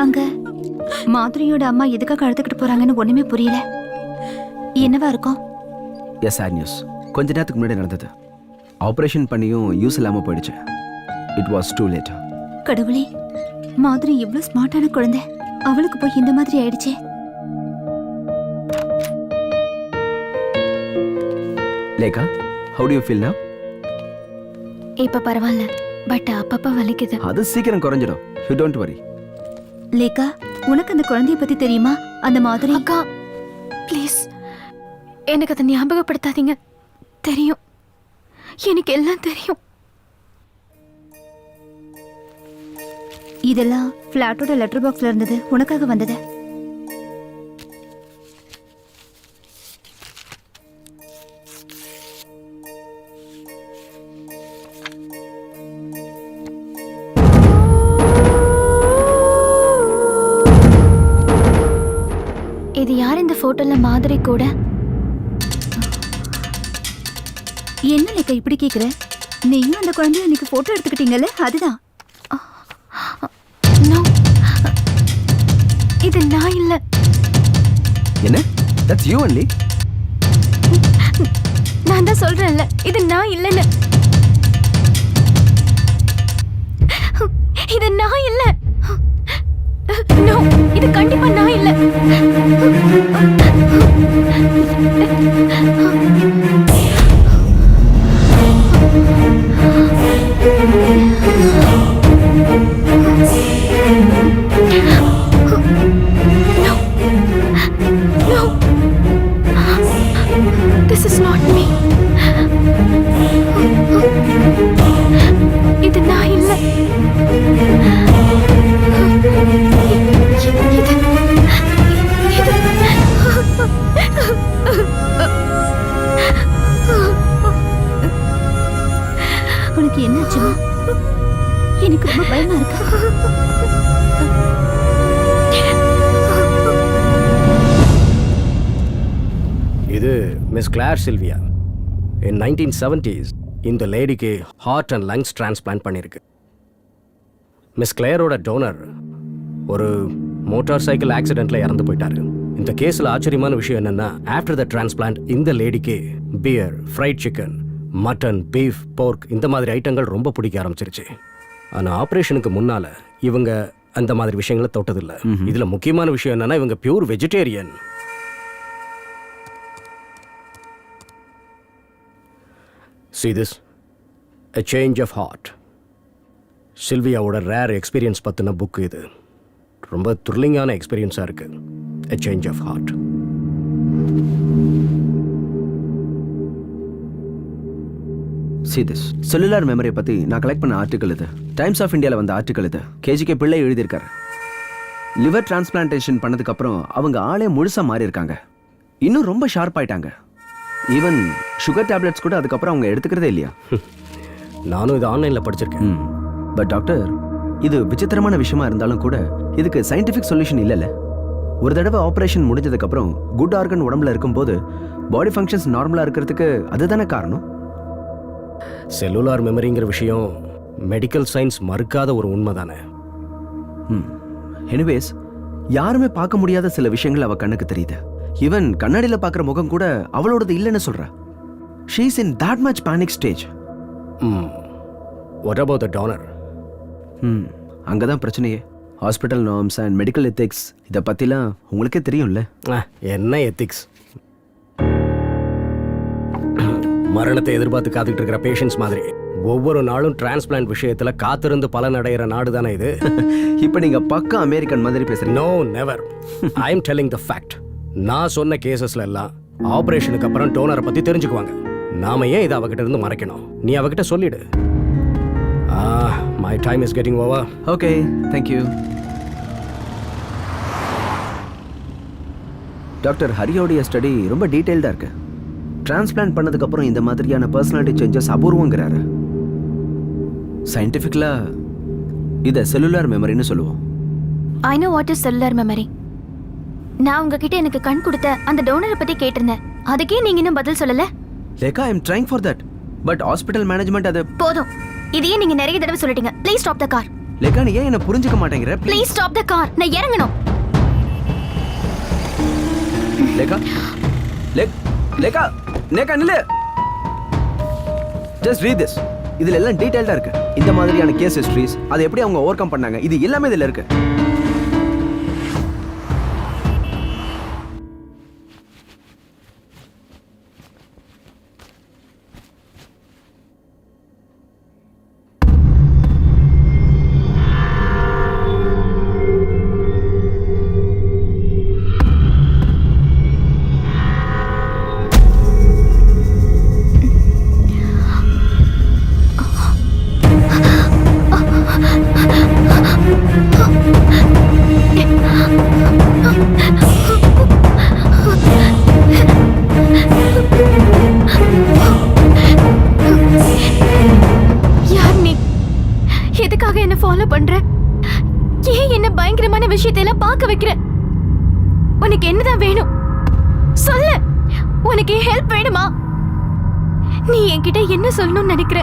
அங்க மாதுரியோட அம்மா எதுக்காக அழுதுகிட்டு போறாங்கன்னு ஒண்ணுமே புரியல. என்னவா இருக்கும்? Yes, sad news. கொஞ்ச நேரத்துக்கு முன்னாடி நடந்தது. ஆப்ரேஷன் பண்ணியும் யூஸ் இல்லாமல் போயிடுச்சு. It was too late. கடவுளே, மாதுரி எவ்வளவு ஸ்மார்ட்டான குழந்தை, அவளுக்கு போய் இந்த மாதிரி ஆயிடுச்சே. Lekha, how do you feel now? இப்ப பரவாயில்ல, பட் அப்பப்ப வலிக்குது. அது சீக்கிரம் குறைஞ்சிடும். You don't worry. லேகா, உனக்கு அந்த குழந்தைய பத்தி தெரியுமா? அந்த மாதிரி அக்கா, ப்ளீஸ் எனக்கு அதை ஞாபகப்படுத்தாதீங்க. தெரியும், எனக்கு எல்லாம் தெரியும். இதெல்லாம் பிளாட்டோட லெட்டர் பாக்ஸ்ல இருந்தது, உனக்காக வந்தது. இது யார் இந்த போட்டோல மாதுரி கூட? என்ன லேக்கா இப்படி கேக்குற? நீயும் அந்த குழந்தைய இன்னைக்கு போட்டோ எடுத்துக்கிட்டீங்கல்ல, அதுதான். No, இது நான் இல்ல. என்ன? That's you only. நான் தான் சொல்றேன்ல, இது நான் இல்லைன்னு. இது நான் இல்ல. No, இது கண்டிப்பா நான் இல்ல. No, this is not me. இது நான் இல்ல. உனக்கு என்னாச்சுமா? எனக்கு ரொம்ப பயமா இருக்கு. இது miss glare Sylvia. In 1970s இந்த லேடிக்கு ஹார்ட் அண்ட் லங்ஸ் டிரான்ஸ்பிளான்ட் பண்ணியிருக்கு. மிஸ் கிளேரோட டோனர் ஒரு மோட்டார் சைக்கிள் ஆக்சிடென்ட்ல இறந்து போயிட்டாரு. இந்த கேஸில் ஆச்சரியமான விஷயம் என்னன்னா, ஆஃப்டர் த டிரான்ஸ்பிளான்ட் இந்த லேடிக்கு beer, fried chicken, mutton, beef, pork இந்த மாதிரி ஐட்டங்கள் ரொம்ப பிடிக்க ஆரம்பிச்சிருச்சு. ஆனால் ஆப்ரேஷனுக்கு முன்னால இவங்க அந்த மாதிரி விஷயங்களை தொட்டதில்லை. இதில் முக்கியமான விஷயம் என்னன்னா, இவங்க pure vegetarian. See this? A Change of Heart. சில்வியாவோட ரேர் எக்ஸ்பீரியன்ஸ் பற்றின புக்கு இது. ரொம்ப த்ரில்லிங்கான எக்ஸ்பீரியன்ஸாக இருக்குது. A Change of Heart. See this. Cellular மெமரியை பற்றி நான் கலெக்ட் பண்ண ஆர்டிக்கல் இது. டைம்ஸ் ஆஃப் இந்தியாவில் வந்த ஆர்டிக்கல் இது. கேஜிகே பிள்ளை எழுதியிருக்காரு. லிவர் டிரான்ஸ்பிளான்டேஷன் பண்ணதுக்கப்புறம் அவங்க ஆளே முழுசாக மாறி இருக்காங்க. இன்னும் ரொம்ப ஷார்ப் ஆயிட்டாங்க. ஈவன் சுகர் டேப்லெட்ஸ் கூட அதுக்கப்புறம் அவங்க எடுத்துக்கிறதே இல்லையா? நானும் இது ஆன்லைனில் படிச்சிருக்கேன். பட் டாக்டர், இது விசித்திரமான விஷயமா இருந்தாலும் கூட இதுக்கு சயின்டிஃபிக் சொல்யூஷன் இல்லைல்ல. ஒரு தடவை ஆப்ரேஷன் முடிஞ்சதுக்கப்புறம் குட் ஆர்கன் உடம்புல இருக்கும்போது பாடி ஃபங்க்ஷன்ஸ் நார்மலாக இருக்கிறதுக்கு அதுதானே காரணம். செல்லுலார் மெமரிங்கிற விஷயம் மெடிக்கல் சயின்ஸ் மறுக்காத ஒரு உண்மை தானே. எனிவேஸ், யாருமே பார்க்க முடியாத சில விஷயங்கள் அவ கண்ணுக்கு தெரியுது. ஈவன் கண்ணாடியில் பார்க்குற முகம் கூட அவளோடது இல்லைன்னு சொல்றா. She is in that much panic stage. What about the donor? அங்கே தான் பிரச்சனையே. Hospital norms and medical ethics இதை பற்றிலாம் உங்களுக்கே தெரியும்ல. என்ன எத்திக்ஸ்? மரணத்தை எதிர்பார்த்து காத்துக்கிட்டு இருக்கிற பேஷண்ட்ஸ் மாதிரி ஒவ்வொரு நாளும் டிரான்ஸ்பிளான்ட் விஷயத்தில் காத்திருந்து பலன் அடைகிற நாடு தானே இது. இப்போ நீங்கள் பக்கா அமெரிக்கன் மாதிரி பேசுறீங்க. No, never. I am telling the fact. நான் சொன்ன கேசஸ்ல எல்லாம் ஆபரேஷனுக்கு அப்புறம் டோனரை பற்றி தெரிஞ்சுக்குவாங்க. நாம ஏன் இதை அவகிட்ட இருந்து மறைக்கணும்? நீ அவகிட்ட சொல்லிடு. My time is getting over. Okay, thank you. Doctor ஹரியோடைய ஸ்டடி ரொம்ப டீட்டெயில்டாக இருக்கு. டிரான்ஸ்பிளான்ட் பண்ணதுக்கப்புறம் இந்த மாதிரியான பர்சனாலிட்டி சேஞ்சஸ் அபூர்வங்கிறாரு. சயின்டிஃபிக்கலாக இதை செல்லுலார் மெமரின்னு சொல்லுவோம். I know what is cellular memory. நான் உங்ககிட்ட எனக்கு கண் கொடுத்த அந்த டோனரை பத்தி கேட்டிருந்தேன். அதுக்கே நீங்க இன்னும் பதில் சொல்லல. Lekha, I am trying for that. But hospital management அது போதும். இதையே நீங்க நிறைய தடவை சொல்லிட்டீங்க. Please stop the car. Lekha, நீ ஏன் என்ன புரிஞ்சுக்க மாட்டேங்கிற? Please stop the car. நான் இறங்கணும். லேக்கா, லேக்கா, லேக்கா நில்லு. Just read this. இதுல எல்லாம் டீடைல்டா இருக்கு. இந்த மாதிரியான கேஸ் ஹிஸ்டரிஸ், அதை எப்படி அவங்க ஓவர் கம் பண்ணாங்க, இது எல்லாமே இதுல இருக்கு. எதுக்காக என்ன ஃபாலோ பண்ற? ஏன் என்ன பயங்கரமான விஷயத்தை எல்லாம் பார்க்க வைக்கிற? உனக்கு என்னதான் வேணும் சொல்லு. உனக்கு ஹெல்ப் வேணுமா? நீ என்கிட்ட என்ன சொல்லணும்னு நினைக்கிற?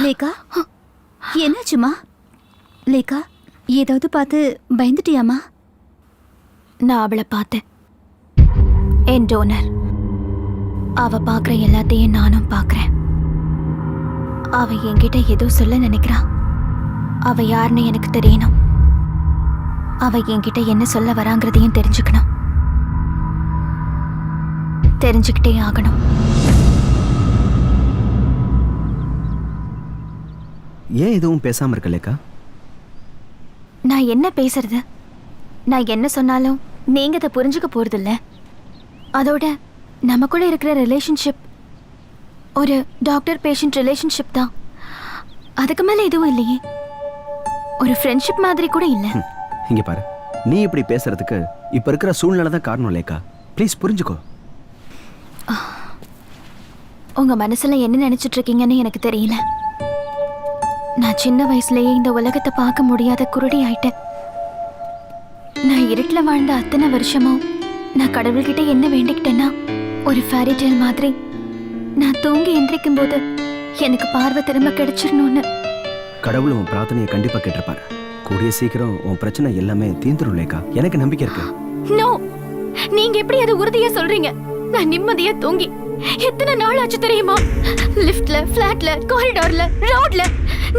லேகா, என்னாச்சுமா? லேகா, ஏதாவது பார்த்து பயந்துட்டியாமா? நான் அவளை பார்த்தேன். என் டோனர். அவ பார்க்குற எல்லாத்தையும் நானும் பார்க்குறேன். அவ என்கிட்ட ஏதோ சொல்ல நினைக்கிறா. அவ யாருன்னு எனக்கு தெரியணும். அவ என்கிட்ட என்ன சொல்ல வராங்கிறதையும் தெரிஞ்சுக்கணும். தெரிஞ்சுக்கிட்டே ஆகணும். ஏன் எதுவும் பேசாம இருக்க லேக்கா? நான் என்ன பேசுறது? நான் என்ன சொன்னாலும் நீங்க அதை புரிஞ்சுக்க போறதில்ல. அதோட நமக்குள்ள இருக்கிற ரிலேஷன்ஷிப் ஒரு டாக்டர் பேஷண்ட் ரிலேஷன்ஷிப் தான். அதுக்கு மேல எதுவும் இல்லையே. ஒரு ஃப்ரெண்ட்ஷிப் மாதிரி கூட இல்லை. இங்க பாரு, நீ இப்படி பேசுறதுக்கு இப்ப இருக்கிற சூழ்நிலை தான் காரணம் லேக்கா. ப்ளீஸ் புரிஞ்சுக்கோ. உங்க மனசுல என்ன நினைச்சிட்டு இருக்கீங்கன்னு எனக்கு தெரியல. நான் சின்ன வயசுலயே இந்த உலகத்தை பார்க்க முடியாத குருடி ஆயிட்டேன். நான் இருட்டுல வாழ்ந்த அத்தனை வருஷமும் நான் கடவுள்கிட்ட என்ன வேண்டிக்கிட்டேன்னா, ஒரு ஃபேரி டேல் மாதிரி நான் தூங்கி எந்திரிக்கும் போது எனக்கு பார்வை திரும்ப கிடைச்சிடணும்னு. கடவுள் உன் பிரார்த்தனையை கண்டிப்பா கேட்டிருப்பாரு. கூடிய சீக்கிரம் உன் பிரச்சனை எல்லாமே தீந்துரும் லேக்கா. எனக்கு நம்பிக்கை இருக்கு. நோ, நீங்க எப்படி அதை உறுதியா சொல்றீங்க? நான் நிம்மதியா தூங்கி எத்தனை நாள் ஆச்சு தெரியுமா? லிஃப்ட்ல, ஃபிளாட்ல, காரிடார்ல, ரோட்ல,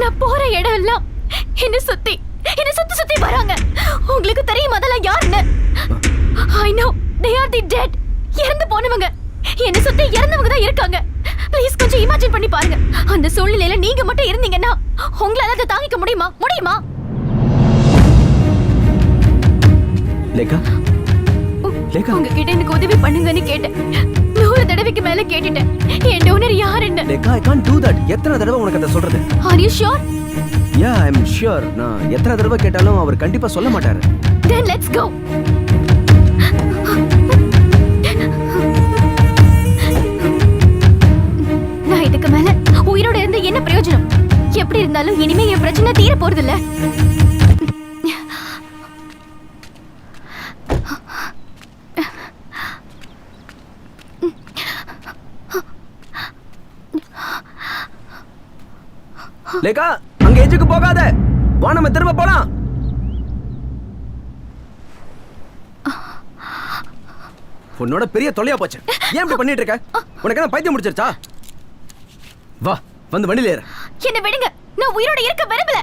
நான் போற இடம் எல்லாம் என்ன சுத்தி சுத்தி வராங்க. உங்களுக்கு தெரியுமா அதெல்லாம் யாருன்னு? I know they are the dead. இறந்து போனவங்க. என்ன சுத்தி இறந்தவங்க தான் இருக்காங்க. ப்ளீஸ் கொஞ்சம் இமேஜின் பண்ணி பாருங்க. அந்த சூழ்நிலையில நீங்க மட்டும் இருந்தீங்கன்னா உங்களால அதை தாங்கிக்க முடியுமா? லேக்கா, லேக்கா, உங்ககிட்ட எனக்கு உதவி பண்ணுங்கன்னு கேட்டேன். 100 தடவைக்கு மேல கேட்டுட்டேன். என் டோனர் யாருன்னு. லேக்கா, I can't do that. எத்தனை தடவை உனக்கு அதை சொல்றது? Are you sure? Yeah, I'm sure. நான் எத்தனை தடவை கேட்டாலும் அவர் கண்டிப்பா சொல்ல மாட்டாரு. Then let's go. நான் இதுக்கு மேல உயிரோட இருந்து என்ன பிரயோஜனம்? எப்படி இருந்தாலும் இனிமே என் பிரச்சனை தீர போறது இல்ல. லேக்கா, அங்க எஜுக்கு போகாத. வா நம்ம திரும்ப போலாம். உன்னோட பெரிய தொல்லையா போச்சு. ஏன் இப்படி பண்ணிட்டு இருக்க? உனக்கு என்ன பைத்தியம் முடிச்சிருச்சா? வா, வந்து வண்டியில ஏறு. என்ன விடுங்க, நான் உயிரோட இருக்க விரும்பல.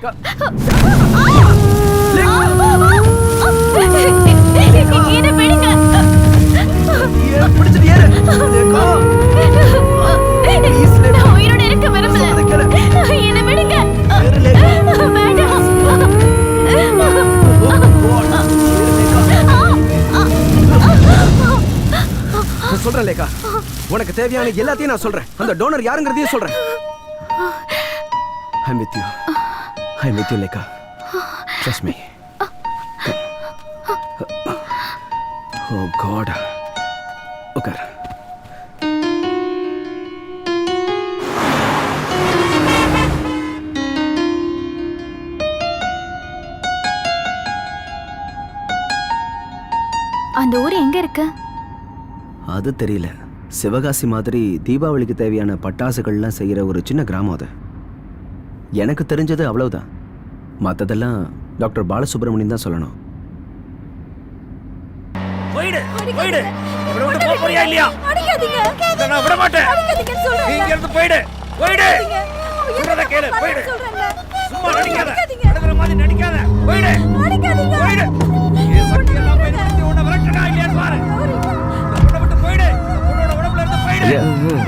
என்ன விடுங்க. பிடிச்சிட்டு ஏறு. லேக்கா, நான் உயிரோட இருக்க விரும்பல. என்ன விடுங்க. வேண்டாம். நான் சொல்றேன் லேக்கா, உனக்கு தேவையான எல்லாத்தையும் நான் சொல்றேன். அந்த டோனர் யாருங்கிறதையும் சொல்றேன். I'm with you லேக்கா. Trust me. Oh God. உட்கார். அந்த ஊர் எங்க இருக்கு? அது தெரியல. சிவகாசி மாதிரி தீபாவளிக்கு தேவையான பட்டாசுகள்லாம் செய்யற ஒரு சின்ன கிராமம் அது. எனக்கு தெரிஞ்சது அவ்வளவுதான். மற்றதெல்லாம் டாக்டர் பாலசுப்ரமணியன் தான் சொல்லணும்.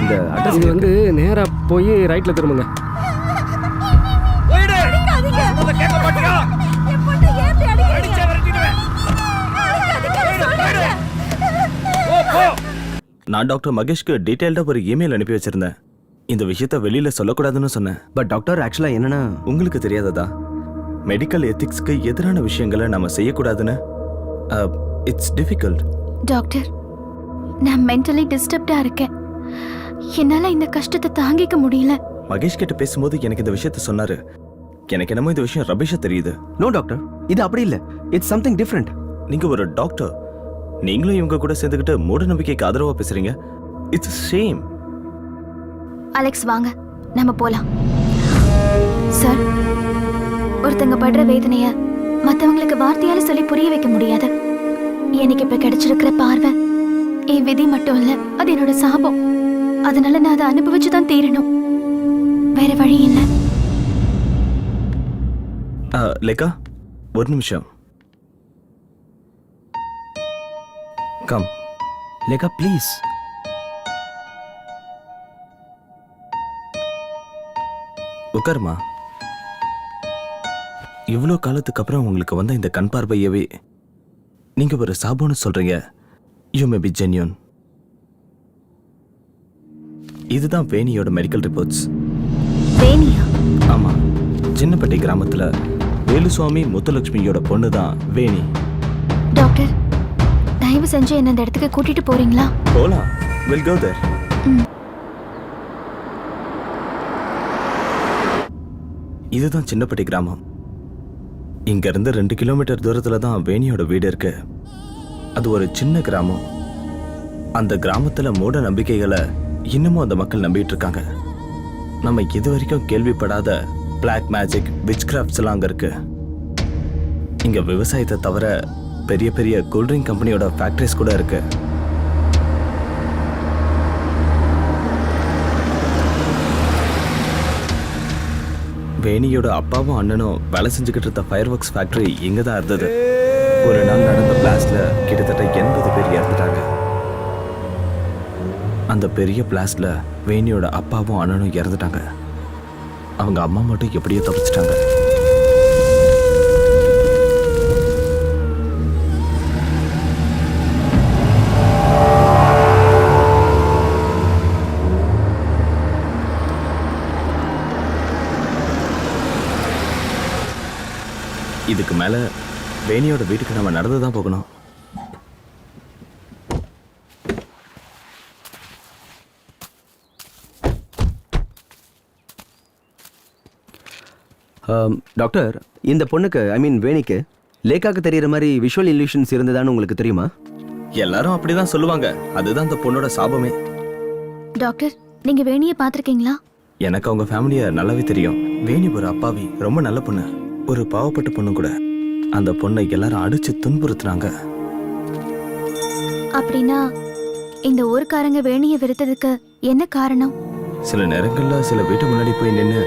இந்த அட்ரஸ் வந்து நேரா போய் ரைட்ல திரும்புங்க. நான் டாக்டர் மகேஷ்க்கு டீடைல்டா ஒரு இமெயில் அனுப்பி வச்சிருந்தேன். இந்த விஷயத்த வெளியில சொல்லக்கூடாதுன்னு சொன்னேன். பட் டாக்டர், ஆக்சுவலா என்னன்னா, உங்களுக்கு தெரியாததா? மெடிக்கல் எத்திக்ஸ்க்கு எதிரான விஷயங்களை நம்ம செய்யக்கூடாதுன்னு. It's difficult. டாக்டர், நான் மென்டலி டிஸ்டர்ப்டா இருக்கேன். என்னால இந்த கஷ்டத்தை தாங்கிக்க முடியல. மகேஷ் கிட்ட பேசும்போது எனக்கு இந்த விஷயத்த சொன்னாரு. எனக்கு என்னமோ இந்த விஷயம் ரபிஷா தெரியுது. நோ டாக்டர், இது அப்படி இல்ல. It's something different. நீங்க ஒரு டாக்டர், நீங்களும் இவங்க கூட சேர்ந்துக்கிட்டு மூட நம்பிக்கைக்கு ஆதரவா பேசுறீங்க. It's shame. அலெக்ஸ், வாங்க நம்ம போலாம். சார், ஒருத்தங்க படுற வேதனைய மத்தவங்களுக்கு வார்த்தையால சொல்லி புரிய வைக்க முடியாது. எனக்கு இப்ப கிடைச்சிருக்கிற பார்வை என் விதி மட்டும் இல்ல, அது என்னோட சாபம். அதனால நான் அதை அனுபவிச்சுதான் தீரணும். வேற வழி இல்லை. லேக்கா, ஒரு நிமிஷம். கம். லேக்கா, ப்ளீஸ். உட்காருமா. இவ்வளோ காலத்துக்கு அப்புறம் உங்களுக்கு வந்த இந்த கண் பார்வையவே நீங்க ஒரு சாபம்னு சொல்றீங்க. You may be genuine. இதுதான் வேணியோட மெடிக்கல் ரிப்போர்ட்ஸ். வேணியா? ஆமா, சின்னப்பட்டி கிராமத்துல வேலுசுவாமி முத்துலட்சுமியோட பொண்ணு தான் வேணி. டாக்டர் தயவு செஞ்சு என்ன இந்த இடத்துக்கு கூட்டிட்டு போறீங்களா? போலாம். We'll go there. இதுதான் சின்னப்பட்டி கிராமம். இங்க இருந்து 2 கிலோமீட்டர் தூரத்துல தான் வேணியோட வீடு இருக்கு. அது ஒரு சின்ன கிராமம். அந்த கிராமத்துல மூட நம்பிக்கைகளை இன்னமும் அந்த மக்கள் நம்பிட்டு இருக்காங்க. நம்ம இது வரைக்கும் கேள்விப்படாத பிளாக் மேஜிக், விச் கிராஃப்ட்ஸ் எல்லாம் அங்க இருக்கு. இங்க விவசாயத்தை தவிர பெரிய பெரிய கூல்ட்ரிங்க் கம்பெனியோட ஃபேக்டரிஸ் கூட இருக்கு. வேணியோட அப்பாவும் அண்ணனும் வேலை செஞ்சுக்கிட்டு இருந்த ஃபயர் ஒர்க்ஸ் ஃபேக்டரி இங்க தான் இருந்தது. ஒரு நாள் நடந்த பிளாஸ்ட்ல கிட்டத்தட்ட 80 பேர் இறந்துட்டாங்க. அந்த பெரிய பிளாஸ்ட்ல வேணியோட அப்பாவும் அண்ணனும் இறந்துட்டாங்க. அவங்க அம்மா மட்டும் எப்படியோ தப்பிச்சிட்டாங்க. இதுக்கு மேல வேணியோட வீட்டுக்கு நம்ம நடந்து தான் போகணும். டாக்டர், இந்த பொண்ணுக்கு ஐ மீன் வேணிக்கு லேக்காக்கு தெரியற மாதிரி விஷுவல் இல்லூஷன்ஸ் இருந்ததான்னு உங்களுக்கு தெரியுமா? எல்லாரும் அப்படிதான் சொல்லுவாங்க. அதுதான் அந்த பொண்ணோட சாபமே. டாக்டர் நீங்க வேணியை பார்த்திருக்கீங்களா? எனக்கு அவங்க ஃபேமிலியை நல்லாவே தெரியும். வேணி ஒரு அப்பாவி, ரொம்ப நல்ல பொண்ணு, ஒரு பாவப்பட்ட பொண்ணு கூட. அந்த பொண்ணை எல்லாரும் அடிச்சு துன்புறுத்துனாங்க. அப்படின்னா இந்த ஊர்க்காரங்க வேணியை வெறுத்ததுக்கு என்ன காரணம்? சில நேரங்கள்ல சில வீட்டு முன்னாடி போய் நின்று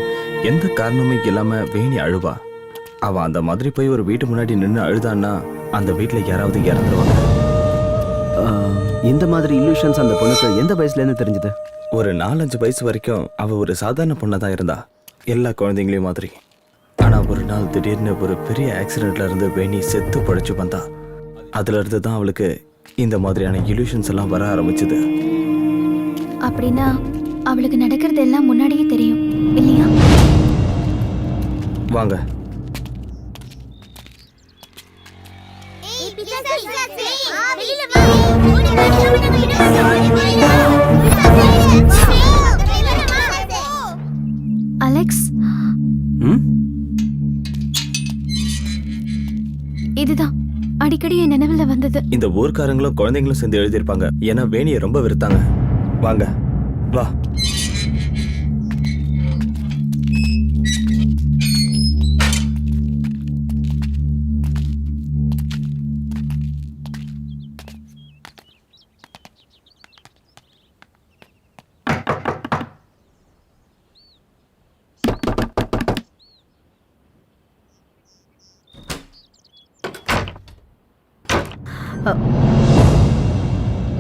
எந்த காரணமே இல்லாம வேணி அழுவா. அவ அந்த மாதிரி போய் ஒரு வீட்டு முன்னாடி நின்று அழுதான்னா அந்த வீட்டுல யாராவது இறந்துருவாங்க. இந்த மாதிரி இல்லூஷன்ஸ் அந்த பொண்ணுக்கு எந்த வயசுல இருந்து தெரிஞ்சது? ஒரு 4-5 வயசு வரைக்கும் அவ ஒரு சாதாரண பொண்ணா தான் இருந்தா, எல்லா குழந்தைங்களையும் மாதிரி. ஆனா ஒரு நாள் திடீர்னு ஒரு பெரிய ஆக்சிடென்ட்ல இருந்து வேணி செத்து படைச்சு வந்தா. அதுல இருந்து தான் அவளுக்கு இந்த மாதிரியான illusions எல்லாம் வர ஆரம்பிச்சது. அப்படின்னா அவளுக்கு நடக்கிறது எல்லாம் முன்னாடியே தெரியும் இல்லையா? வாங்க. அலெக்ஸ், இதுதான் அடிக்கடி என் நினைவுல வந்தது. இந்த ஊர்க்காரங்களும் குழந்தைங்களும் சேர்ந்து எழுதியிருப்பாங்க. ஏன்னா வேணியை ரொம்ப வெறுத்தாங்க. வாங்க வா.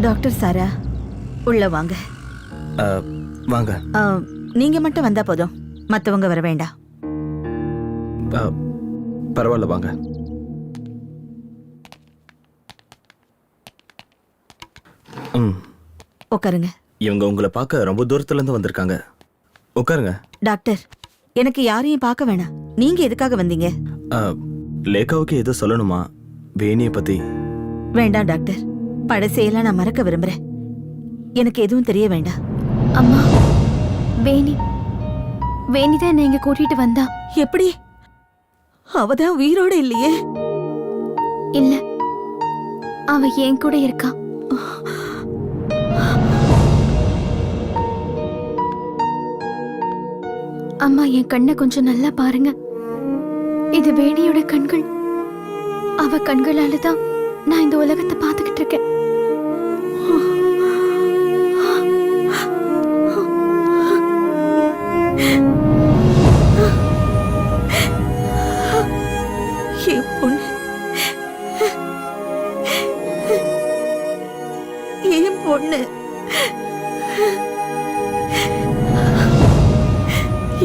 டாக்டர் சாரா, உள்ள வாங்க. வாங்க. நீங்க மட்டும் வந்தா போதும், மத்தவங்க வர வேண்டாம். பரவாயில்ல, வாங்க. உட்காருங்க. இவங்க உங்களை பார்க்க ரொம்ப தூரத்துல இருந்து வந்திருக்காங்க. உட்காருங்க. டாக்டர், எனக்கு யாரையும் பார்க்க வேணாம். நீங்க எதுக்காக வந்தீங்க? லேகாவுக்கு ஏதோ சொல்லணுமா வேணியை பத்தி? வேண்டாம் டாக்டர், பழசையெல்லாம் நான் மறக்க விரும்புறேன். எனக்கு எதுவும் தெரிய வேண்டாம். அம்மா, வேணிதான் என்னை இங்க கூட்டிட்டு வந்தா. எப்படி? அவதான் உயிரோட இல்லையே? இல்ல, அவ என் கூட இருக்கா. அம்மா, என் கண்ணை கொஞ்சம் நல்லா பாருங்க. இது வேணியோட கண்கள். அவ கண்களால தான் நான் இந்த உலகத்தை பார்த்துக்கிட்டு இருக்கேன். என் பொண்ணு, என் பொண்ணு.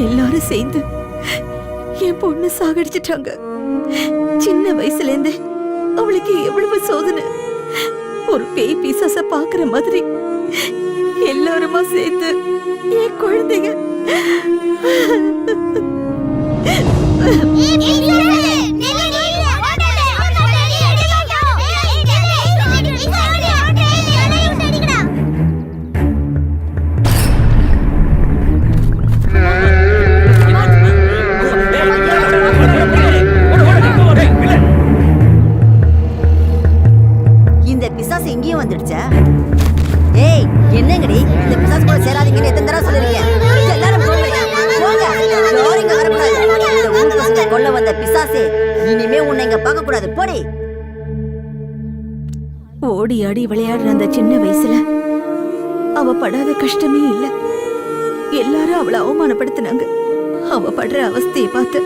எல்லாரும் சேர்ந்து என் பொண்ணு சாகடிச்சிட்டாங்க. சின்ன வயசுல இருந்து அவளுக்கு எவ்வளவு சோதனை. ஒரு பேய் பிசாச பாக்குற மாதிரி எல்லாருமா சேர்ந்து என் குழந்தைங்க. பிசாசே, இனிமே உன்னை இங்க பார்க்க கூடாது, போடி. ஓடி ஆடி விளையாடுற அந்த சின்ன வயசுல அவ படாத கஷ்டமே இல்ல. எல்லாரும் அவளை அவமானப்படுத்தினாங்க. அவ படுற அவஸ்தையை பார்த்து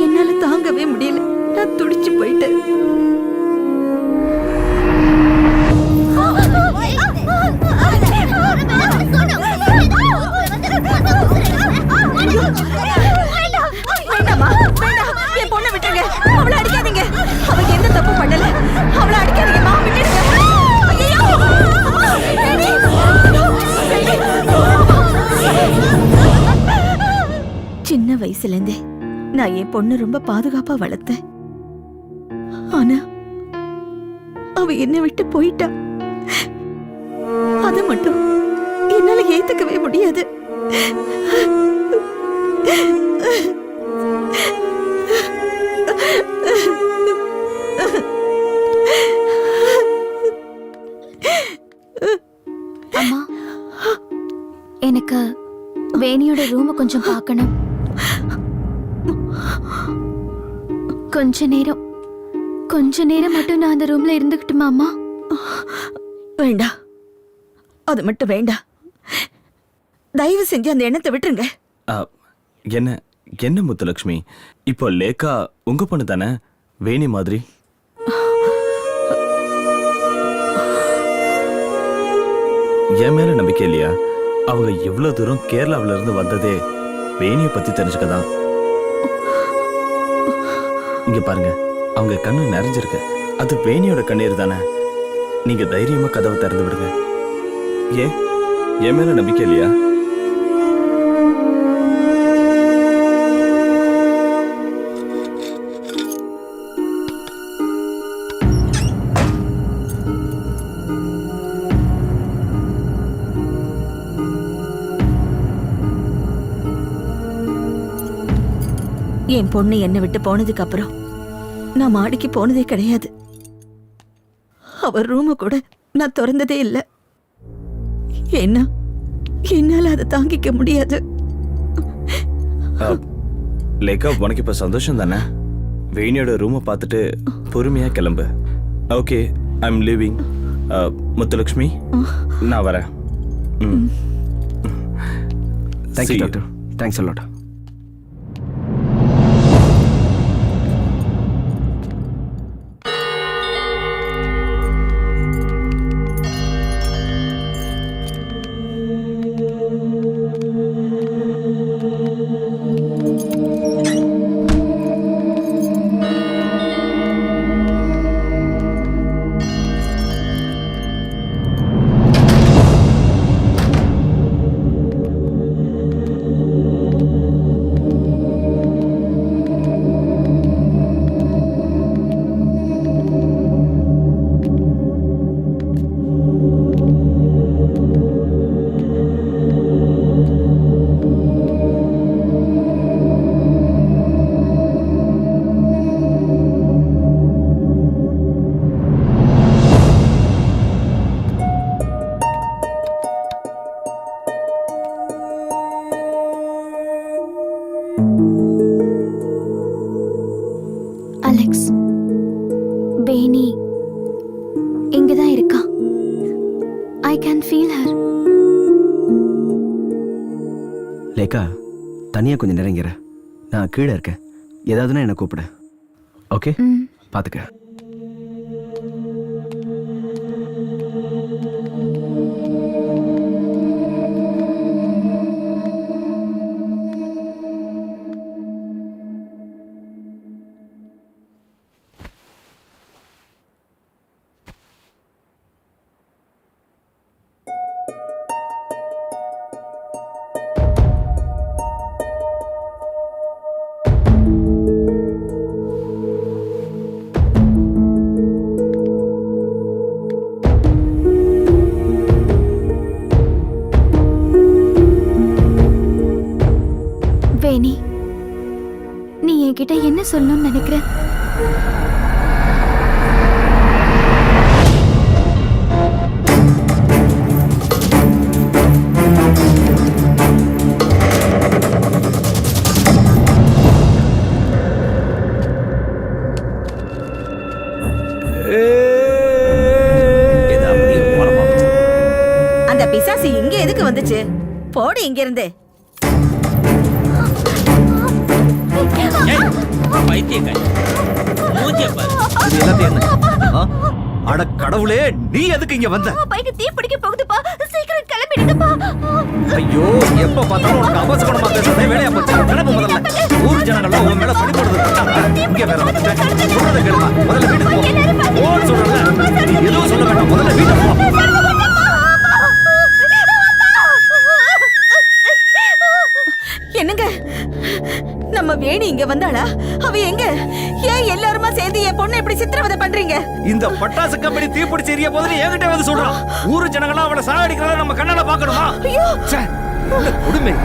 என்னால தாங்கவே முடியல. நான் துடிச்சு போயிட்டேன். வேண்டாமா, வேண்டாம், என் பொண்ணை விட்டுருங்க. அவளை அடிக்காதீங்க. அவ எந்த தப்பு பண்ணல. அவளை அடிக்காதீங்கம்மா, விட்டுடுங்க. ஐயையோ! சின்ன வயசுல இருந்தே நான் என் பொண்ணு ரொம்ப பாதுகாப்பா வளர்த்தேன். ஆனா அவ என்னை விட்டு போயிட்டா. அது மட்டும் என்னால ஏத்துக்கவே முடியாது. அம்மா, எனக்கு வேணியோட ரூமை கொஞ்சம் பார்க்கணும். கொஞ்ச நேரம் மட்டும் நான் அந்த ரூம்ல இருந்துக்கிட்டுமா அம்மா? வேண்டாம், அது மட்டும் வேண்டாம். தயவு செஞ்சு அந்த எண்ணத்தை விட்டுருங்க. என்ன என்ன முத்துலட்சுமி, இப்போ லேக்கா உங்க பொண்ணு தானே, வேணி மாதிரி? என் மேல நம்பிக்கை இல்லையா? அவங்க எவ்வளவு தூரம் கேரளாவில இருந்து வந்ததே வேணியை பத்தி தெரிஞ்சுக்கதான். இங்க பாருங்க, அவங்க கண்ணு நிறைஞ்சிருக்கு. அது வேணியோட கண்ணீர் தானே. நீங்க தைரியமா கதவை திறந்து விடுங்க. ஏன் என் மேல நம்பிக்கை இல்லையா? என் பொண்ணு என்னை விட்டு போனதுக்கு அப்புறம் நான் மாடிக்கு போனதே கிடையாது. அவர் ரூம கூட நான் திறந்ததே இல்லை. என்ன என்னால அதை தாங்கிக்க முடியாது. லேக்கா, உனக்கு இப்ப சந்தோஷம் தானே? வேணியோட ரூமை பார்த்துட்டு பொறுமையா கிளம்பு. Okay, I am leaving. Muthulakshmi, நான் வரேன். Thank you doctor. Thanks a lot. Alex, Veni இங்கதான் இருக்கா. I can feel her. Lekha, தனியா கொஞ்சம் நெருங்கிற. நான் கீழே இருக்கேன். ஏதாவதுன்னா என்னை கூப்பிடு. ஓகே, பார்த்துக்க. வேணி, நீ என்கிட்ட என்ன சொல்லணும்னு நினைக்கிற? எதுக்கு வந்துச்சு? போடி இங்க இருந்து. பைத்தியக்காரி மூஞ்சிய பாரு. இது எல்லாத்தையும் என்ன? அட கடவுளே, நீ எதுக்கு இங்க வந்த? பைக்கு தீ பிடிக்க போகுதுப்பா, சீக்கிரம் கிளம்பிடுங்கப்பா. ஐயோ, எப்ப பார்த்தாலும் உனக்கு அபசகுணமா பேசுறதே வேலையா போச்சு. கிளம்பு முதல்ல. ஊர் ஜனங்கள்லாம் உன் மேல பழி போடுறது இருக்காங்க. இங்க வேற வந்துட்டேன். சொல்றதை கேளுமா, முதல்ல வீட்டுக்கு போ. ஓ சொல்றல, நீ எதுவும் சொல்ல வேண்டாம், முதல்ல வீட்டுக்கு போ. என்னங்க, நம்ம வேணி இங்க வந்தாளா? அவ எங்க? ஏன் எல்லாருமா சேர்ந்து என் பொண்ணை இப்படி சித்திரவதை பண்றீங்க? இந்த பட்டாசு கம்பெனி தீப்பிடிச்சு எரிய போது என்கிட்ட வந்து சொல்றான். ஊரு ஜனங்கள்லாம் அவளை சாகடிக்கிறத நம்ம கண்ணால பாக்கணுமா? ச்சே, என்ன கொடுமை.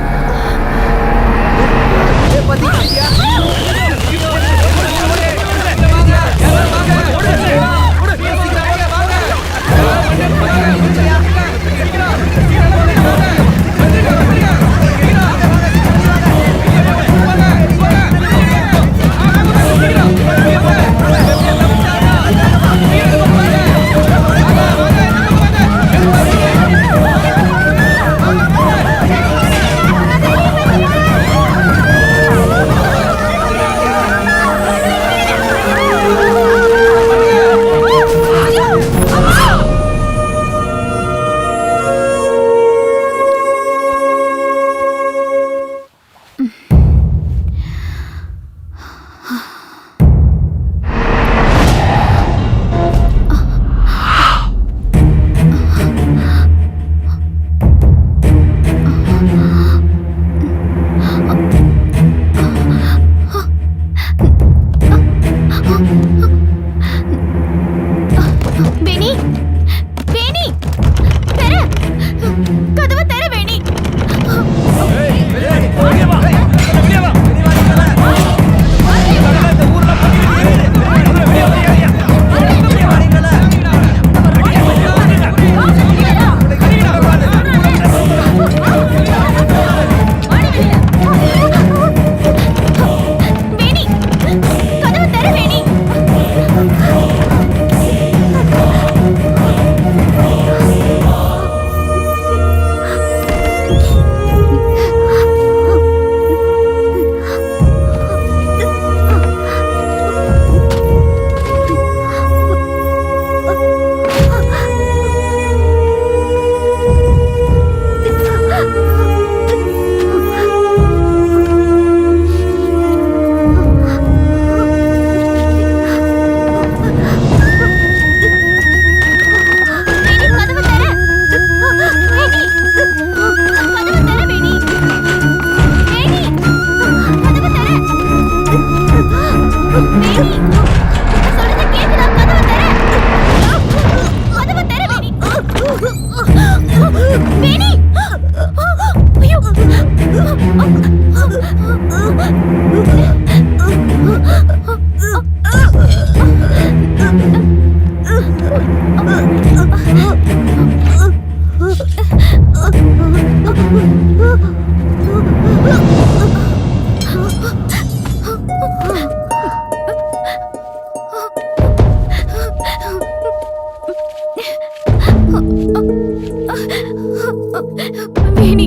வேணி,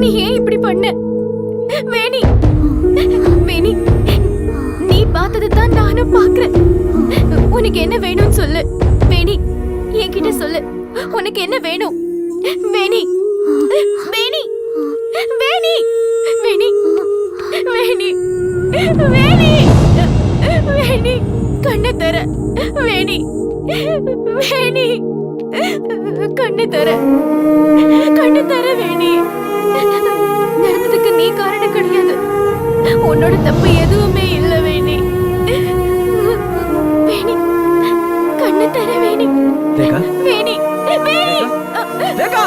நீ ஏன் இப்படி பண்ண? வேணி, வேணி, நீ பார்த்தது தான் நானும் பார்க்கிறேன். உனக்கு என்ன வேணும்னு சொல்லு. வேணி, என்கிட்ட சொல்லு. உனக்கு என்ன வேணும்? வேணி, வேணி, வேணி, வேணி, வேணி, வேணி, வேணி, கண்ணை தர. வேணி, வேணி, கண்ணு தர, கண்ணு தர. வேணி, நடந்ததுக்கு நீ காரணம் கிடையாது. உன்னோட தப்பு எதுவுமே இல்ல. வேணி, வேணி, கண்ணு தர. வேணி, ரேகா, வேணி, வேணி, ரேகா.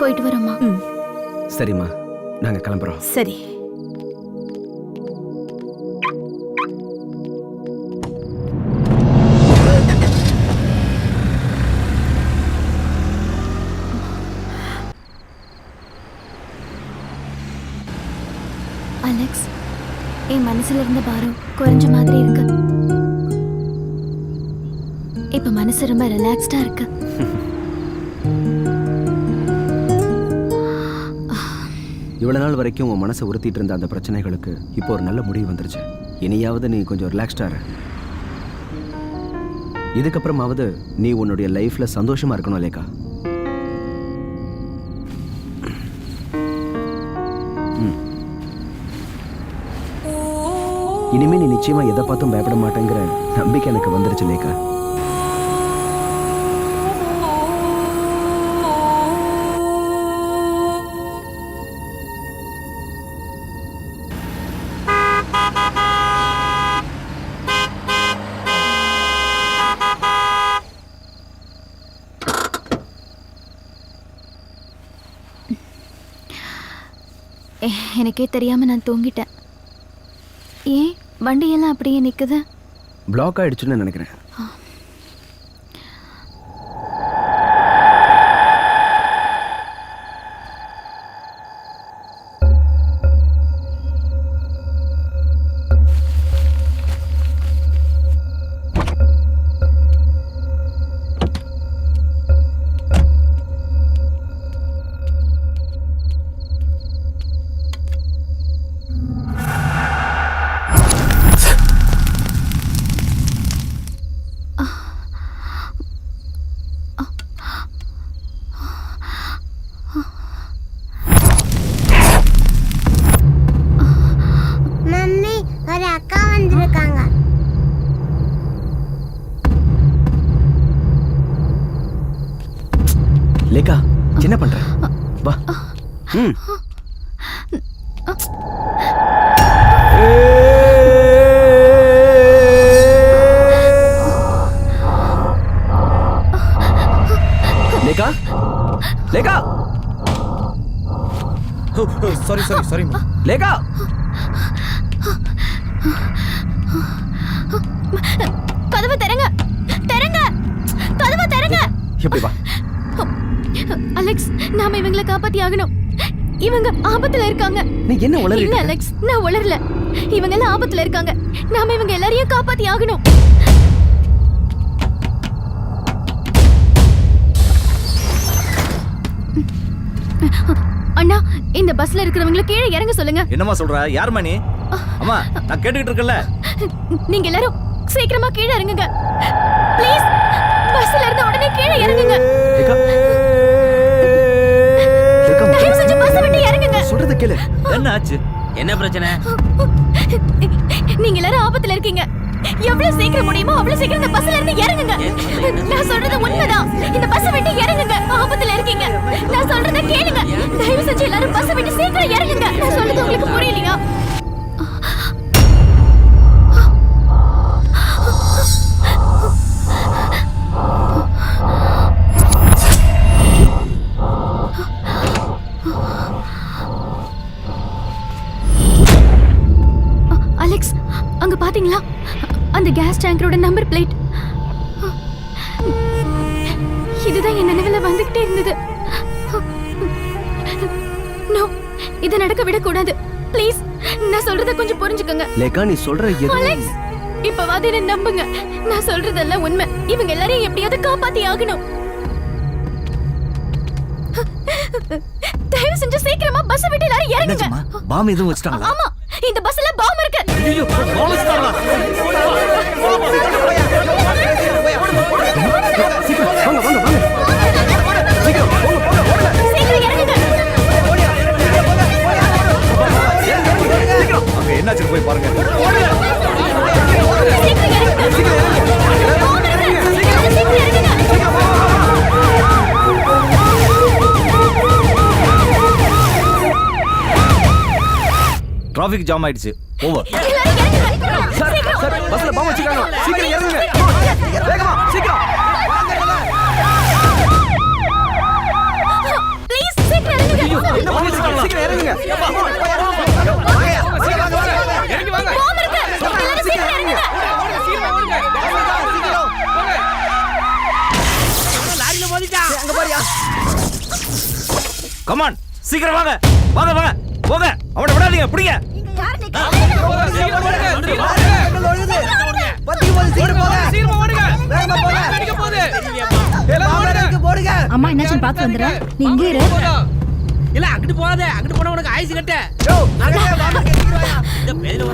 போயிட்டு வரோம்மா. சரிம்மா, நாங்க கிளம்புறோம். சரி. அலெக்ஸ், என் மனசுல இருந்த பாரம் குறைஞ்ச மாதிரி இருக்கு. இப்ப மனசு ரொம்ப ரிலாக்ஸ்டா இருக்கு. இவ்வளவு நாள் வரைக்கும் உன் மனசை உறுத்திட்டு இருந்த அந்த பிரச்சனைகளுக்கு இப்போ ஒரு நல்ல முடிவு வந்துருச்சு. இனியாவது நீ கொஞ்சம் ரிலாக்ஸ்டா இரு. இதுக்கப்புறமாவது நீ உன்னுடைய லைஃப்ல சந்தோஷமா இருக்கணும் லேகா. இனிமே நீ நிச்சயமா எதை பார்த்தும் பயப்பட மாட்டேங்கிற நம்பிக்கை எனக்கு வந்துருச்சு லேகா. எனக்கே தெரியாம நான் தூங்கிட்டேன். ஏன் வண்டியெல்லாம் அப்படியே நிக்குது? பிளாக் ஆயிடுச்சுன்னு நினைக்கிறேன். மம்மி, ஒரு அக்கா வந்திருக்காங்க. லேகா, என்ன பண்ற? வா. லேகா, லேகா, சாரி லேகா. கதவை திறங்க, திறங்க, கதவை திறங்க. எப்படி வா? அலெக்ஸ், நாம இவங்களை காப்பாத்தி ஆகணும். இவங்க ஆபத்துல இருக்காங்க. நீ என்ன உளறிட்டு இல்ல இருக்க? அலெக்ஸ், நான் உளறல. இவங்க எல்லாம் ஆபத்துல இருக்காங்க. நாம இவங்க எல்லாரையும் காப்பாத்தி ஆகணும். அண்ணா, இந்த பஸ்ல இருக்கிறவங்களை கீழே இறங்க சொல்லுங்க. என்னம்மா சொல்ற? யாரும்மா நீ? அம்மா, நான் கேட்டுக்கிட்டு இருக்கேன்ல. நீங்க எல்லாரும் சீக்கிரமா கீழே இறங்குங்க ப்ளீஸ். பஸ்ல இருந்து உடனே கீழே இறங்குங்க. லேகா, லேகா, தயவு செஞ்சு பஸ்ஸை விட்டு இறங்குங்க. சொல்றத கேளு. என்ன ஆச்சு? என்ன பிரச்சனை? நீங்க எல்லாரும் ஆபத்துல இருக்கீங்க. எவ்வளவு சீக்கிரம் முடியுமோ அவ்வளவு சீக்கிரம் இந்த பஸ்ல இருந்து இறங்குங்க. நான் சொல்றது உண்மைதான். இந்த பஸ்ஸை விட்டு இறங்குங்க. ஆபத்துல இருக்கீங்க. நான் சொல்றத கேளுங்க. தயவு செஞ்சு எல்லாரும் பஸ்ஸை விட்டு சீக்கிரம் இறங்குங்க. நான் சொல்றது உங்களுக்கு புரியலையா? அலெக்ஸ், அங்க பாத்தீங்களா? அந்த கேஸ் டேங்கரோட நம்பர் பிளேட். இதுதான் என் நினைவுல வந்துகிட்டே இருந்தது. நோ, இது நடக்க விடக்கூடாது. ப்ளீஸ், நான் சொல்றத கொஞ்சம் புரிஞ்சுக்கோங்க. லேகா, நீ சொல்ற எது? அலெக்ஸ், இப்பவாது என்ன நம்புங்க. நான் சொல்றதெல்லாம் உண்மை. இவங்க எல்லாரையும் எப்படியாவது காப்பாத்தி ஆகணும். தயவு செஞ்சு சீக்கிரமா பஸ் விட்டு எல்லாரும் இறங்குங்க. பாம் எதுவும் வச்சிட்டாங்களா? ஆமா, இந்த பஸ்ல பாம் இருக்கு. ஐயோ, பாம் வச்சிட்டாங்களா? சீக்கிரம் வாங்க, வாங்க, வாங்க. சீக்கிரம் போங்க, போங்க, போங்க. சீக்கிரம் இறங்குங்க. சீக்கிரம். அங்க என்னாச்சு போய் பாருங்க. சீக்கிரம் இறங்குங்க. பாம் இருக்கு. சீக்கிரம் இறங்குங்க. டிராஃபிக் ஜாம் ஆயிடுச்சு. ஓவர். எல்லாரும் இறங்குங்க. சார், சார், பஸ்ல பாம் வச்சிருக்காங்க. சீக்கிரம் இறங்குங்க. வேகமா, சீக்கிரம். ப்ளீஸ் சீக்கிரம் இறங்குங்க. என்ன பண்ணிட்டு இருக்கீங்க? சீக்கிரம் இறங்குங்க. பாம் இருக்கு. எல்லாரும் சீக்கிரம் இறங்குங்க. லாரியில மோதிட்டான். அங்க பாரியா? கமான், சீக்கிரம் வாங்க. வாங்க, வாங்க. போங்க. அவனை விடாதீங்க. பிடிங்க. அம்மா என்னாச்சுன்னு பார்த்து வந்துடுறேன் நீ இங்கே இரு இல்ல அங்கிட்டு போகாத, அங்கிட்டு போனா உனக்கு ஆயுசு கட்ட. இந்த பேர்ல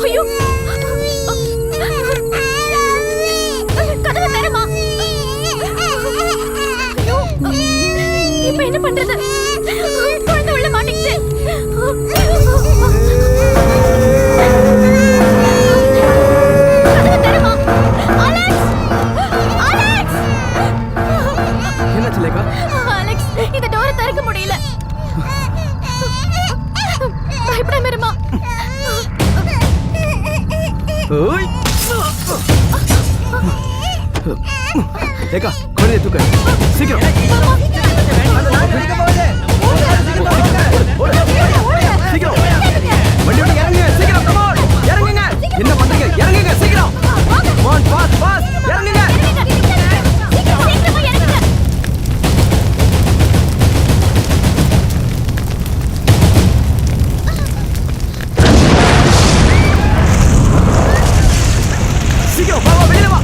ஐயோ கதவை தரமா. இப்ப என்ன பண்றது? குழந்தை உள்ள மாட்டிக்கிச்சு. கதவை தரமா. அலெக்ஸ், அலெக்ஸ், என்னாச்சு லேகா? அலெக்ஸ், இந்த டோரை திறக்க முடியல. பயப்படாம இருமா. ஓய் லேகா, குழந்தைய தூக்கு சீக்கிரம். சீக்கிரம் வண்டி விட்டு இறங்குங்க, சீக்கிரம் come on. இறங்குங்க. என்ன பண்றீங்க? இறங்குங்க சீக்கிரம். Come on, fast, fast. இறங்குங்க. சீக்கிரமா இறங்குங்க. சீக்கிரம் வா, வா, வெளியில வா.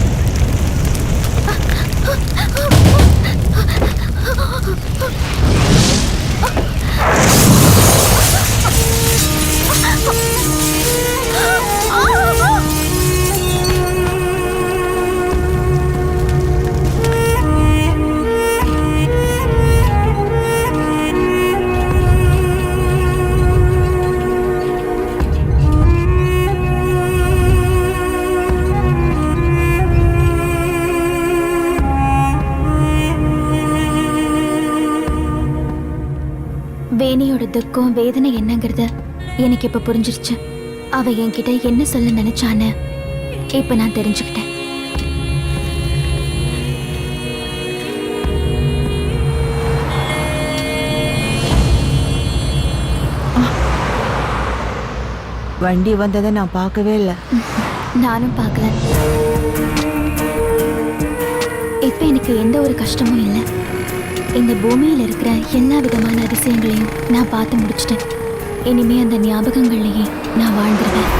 வேணியோட துக்கம் வேதனை என்னங்கிறது எனக்கு இப்ப புரிஞ்சிருச்சு. அவ என்கிட்ட என்ன சொல்ல நினைச்சான்னு இப்ப நான் தெரிஞ்சுக்கிட்டேன். வண்டி வந்ததை நான் பார்க்கவே இல்லை. நானும் பார்க்கல. இப்ப எனக்கு எந்த ஒரு கஷ்டமும் இல்லை. இந்த பூமியில இருக்கிற எல்லா விதமான அதிசயங்களையும் நான் பார்த்து முடிச்சிட்டேன். இனிமே அந்த ஞாபகங்கள்லயே நான் வாழ்ந்துருவேன்.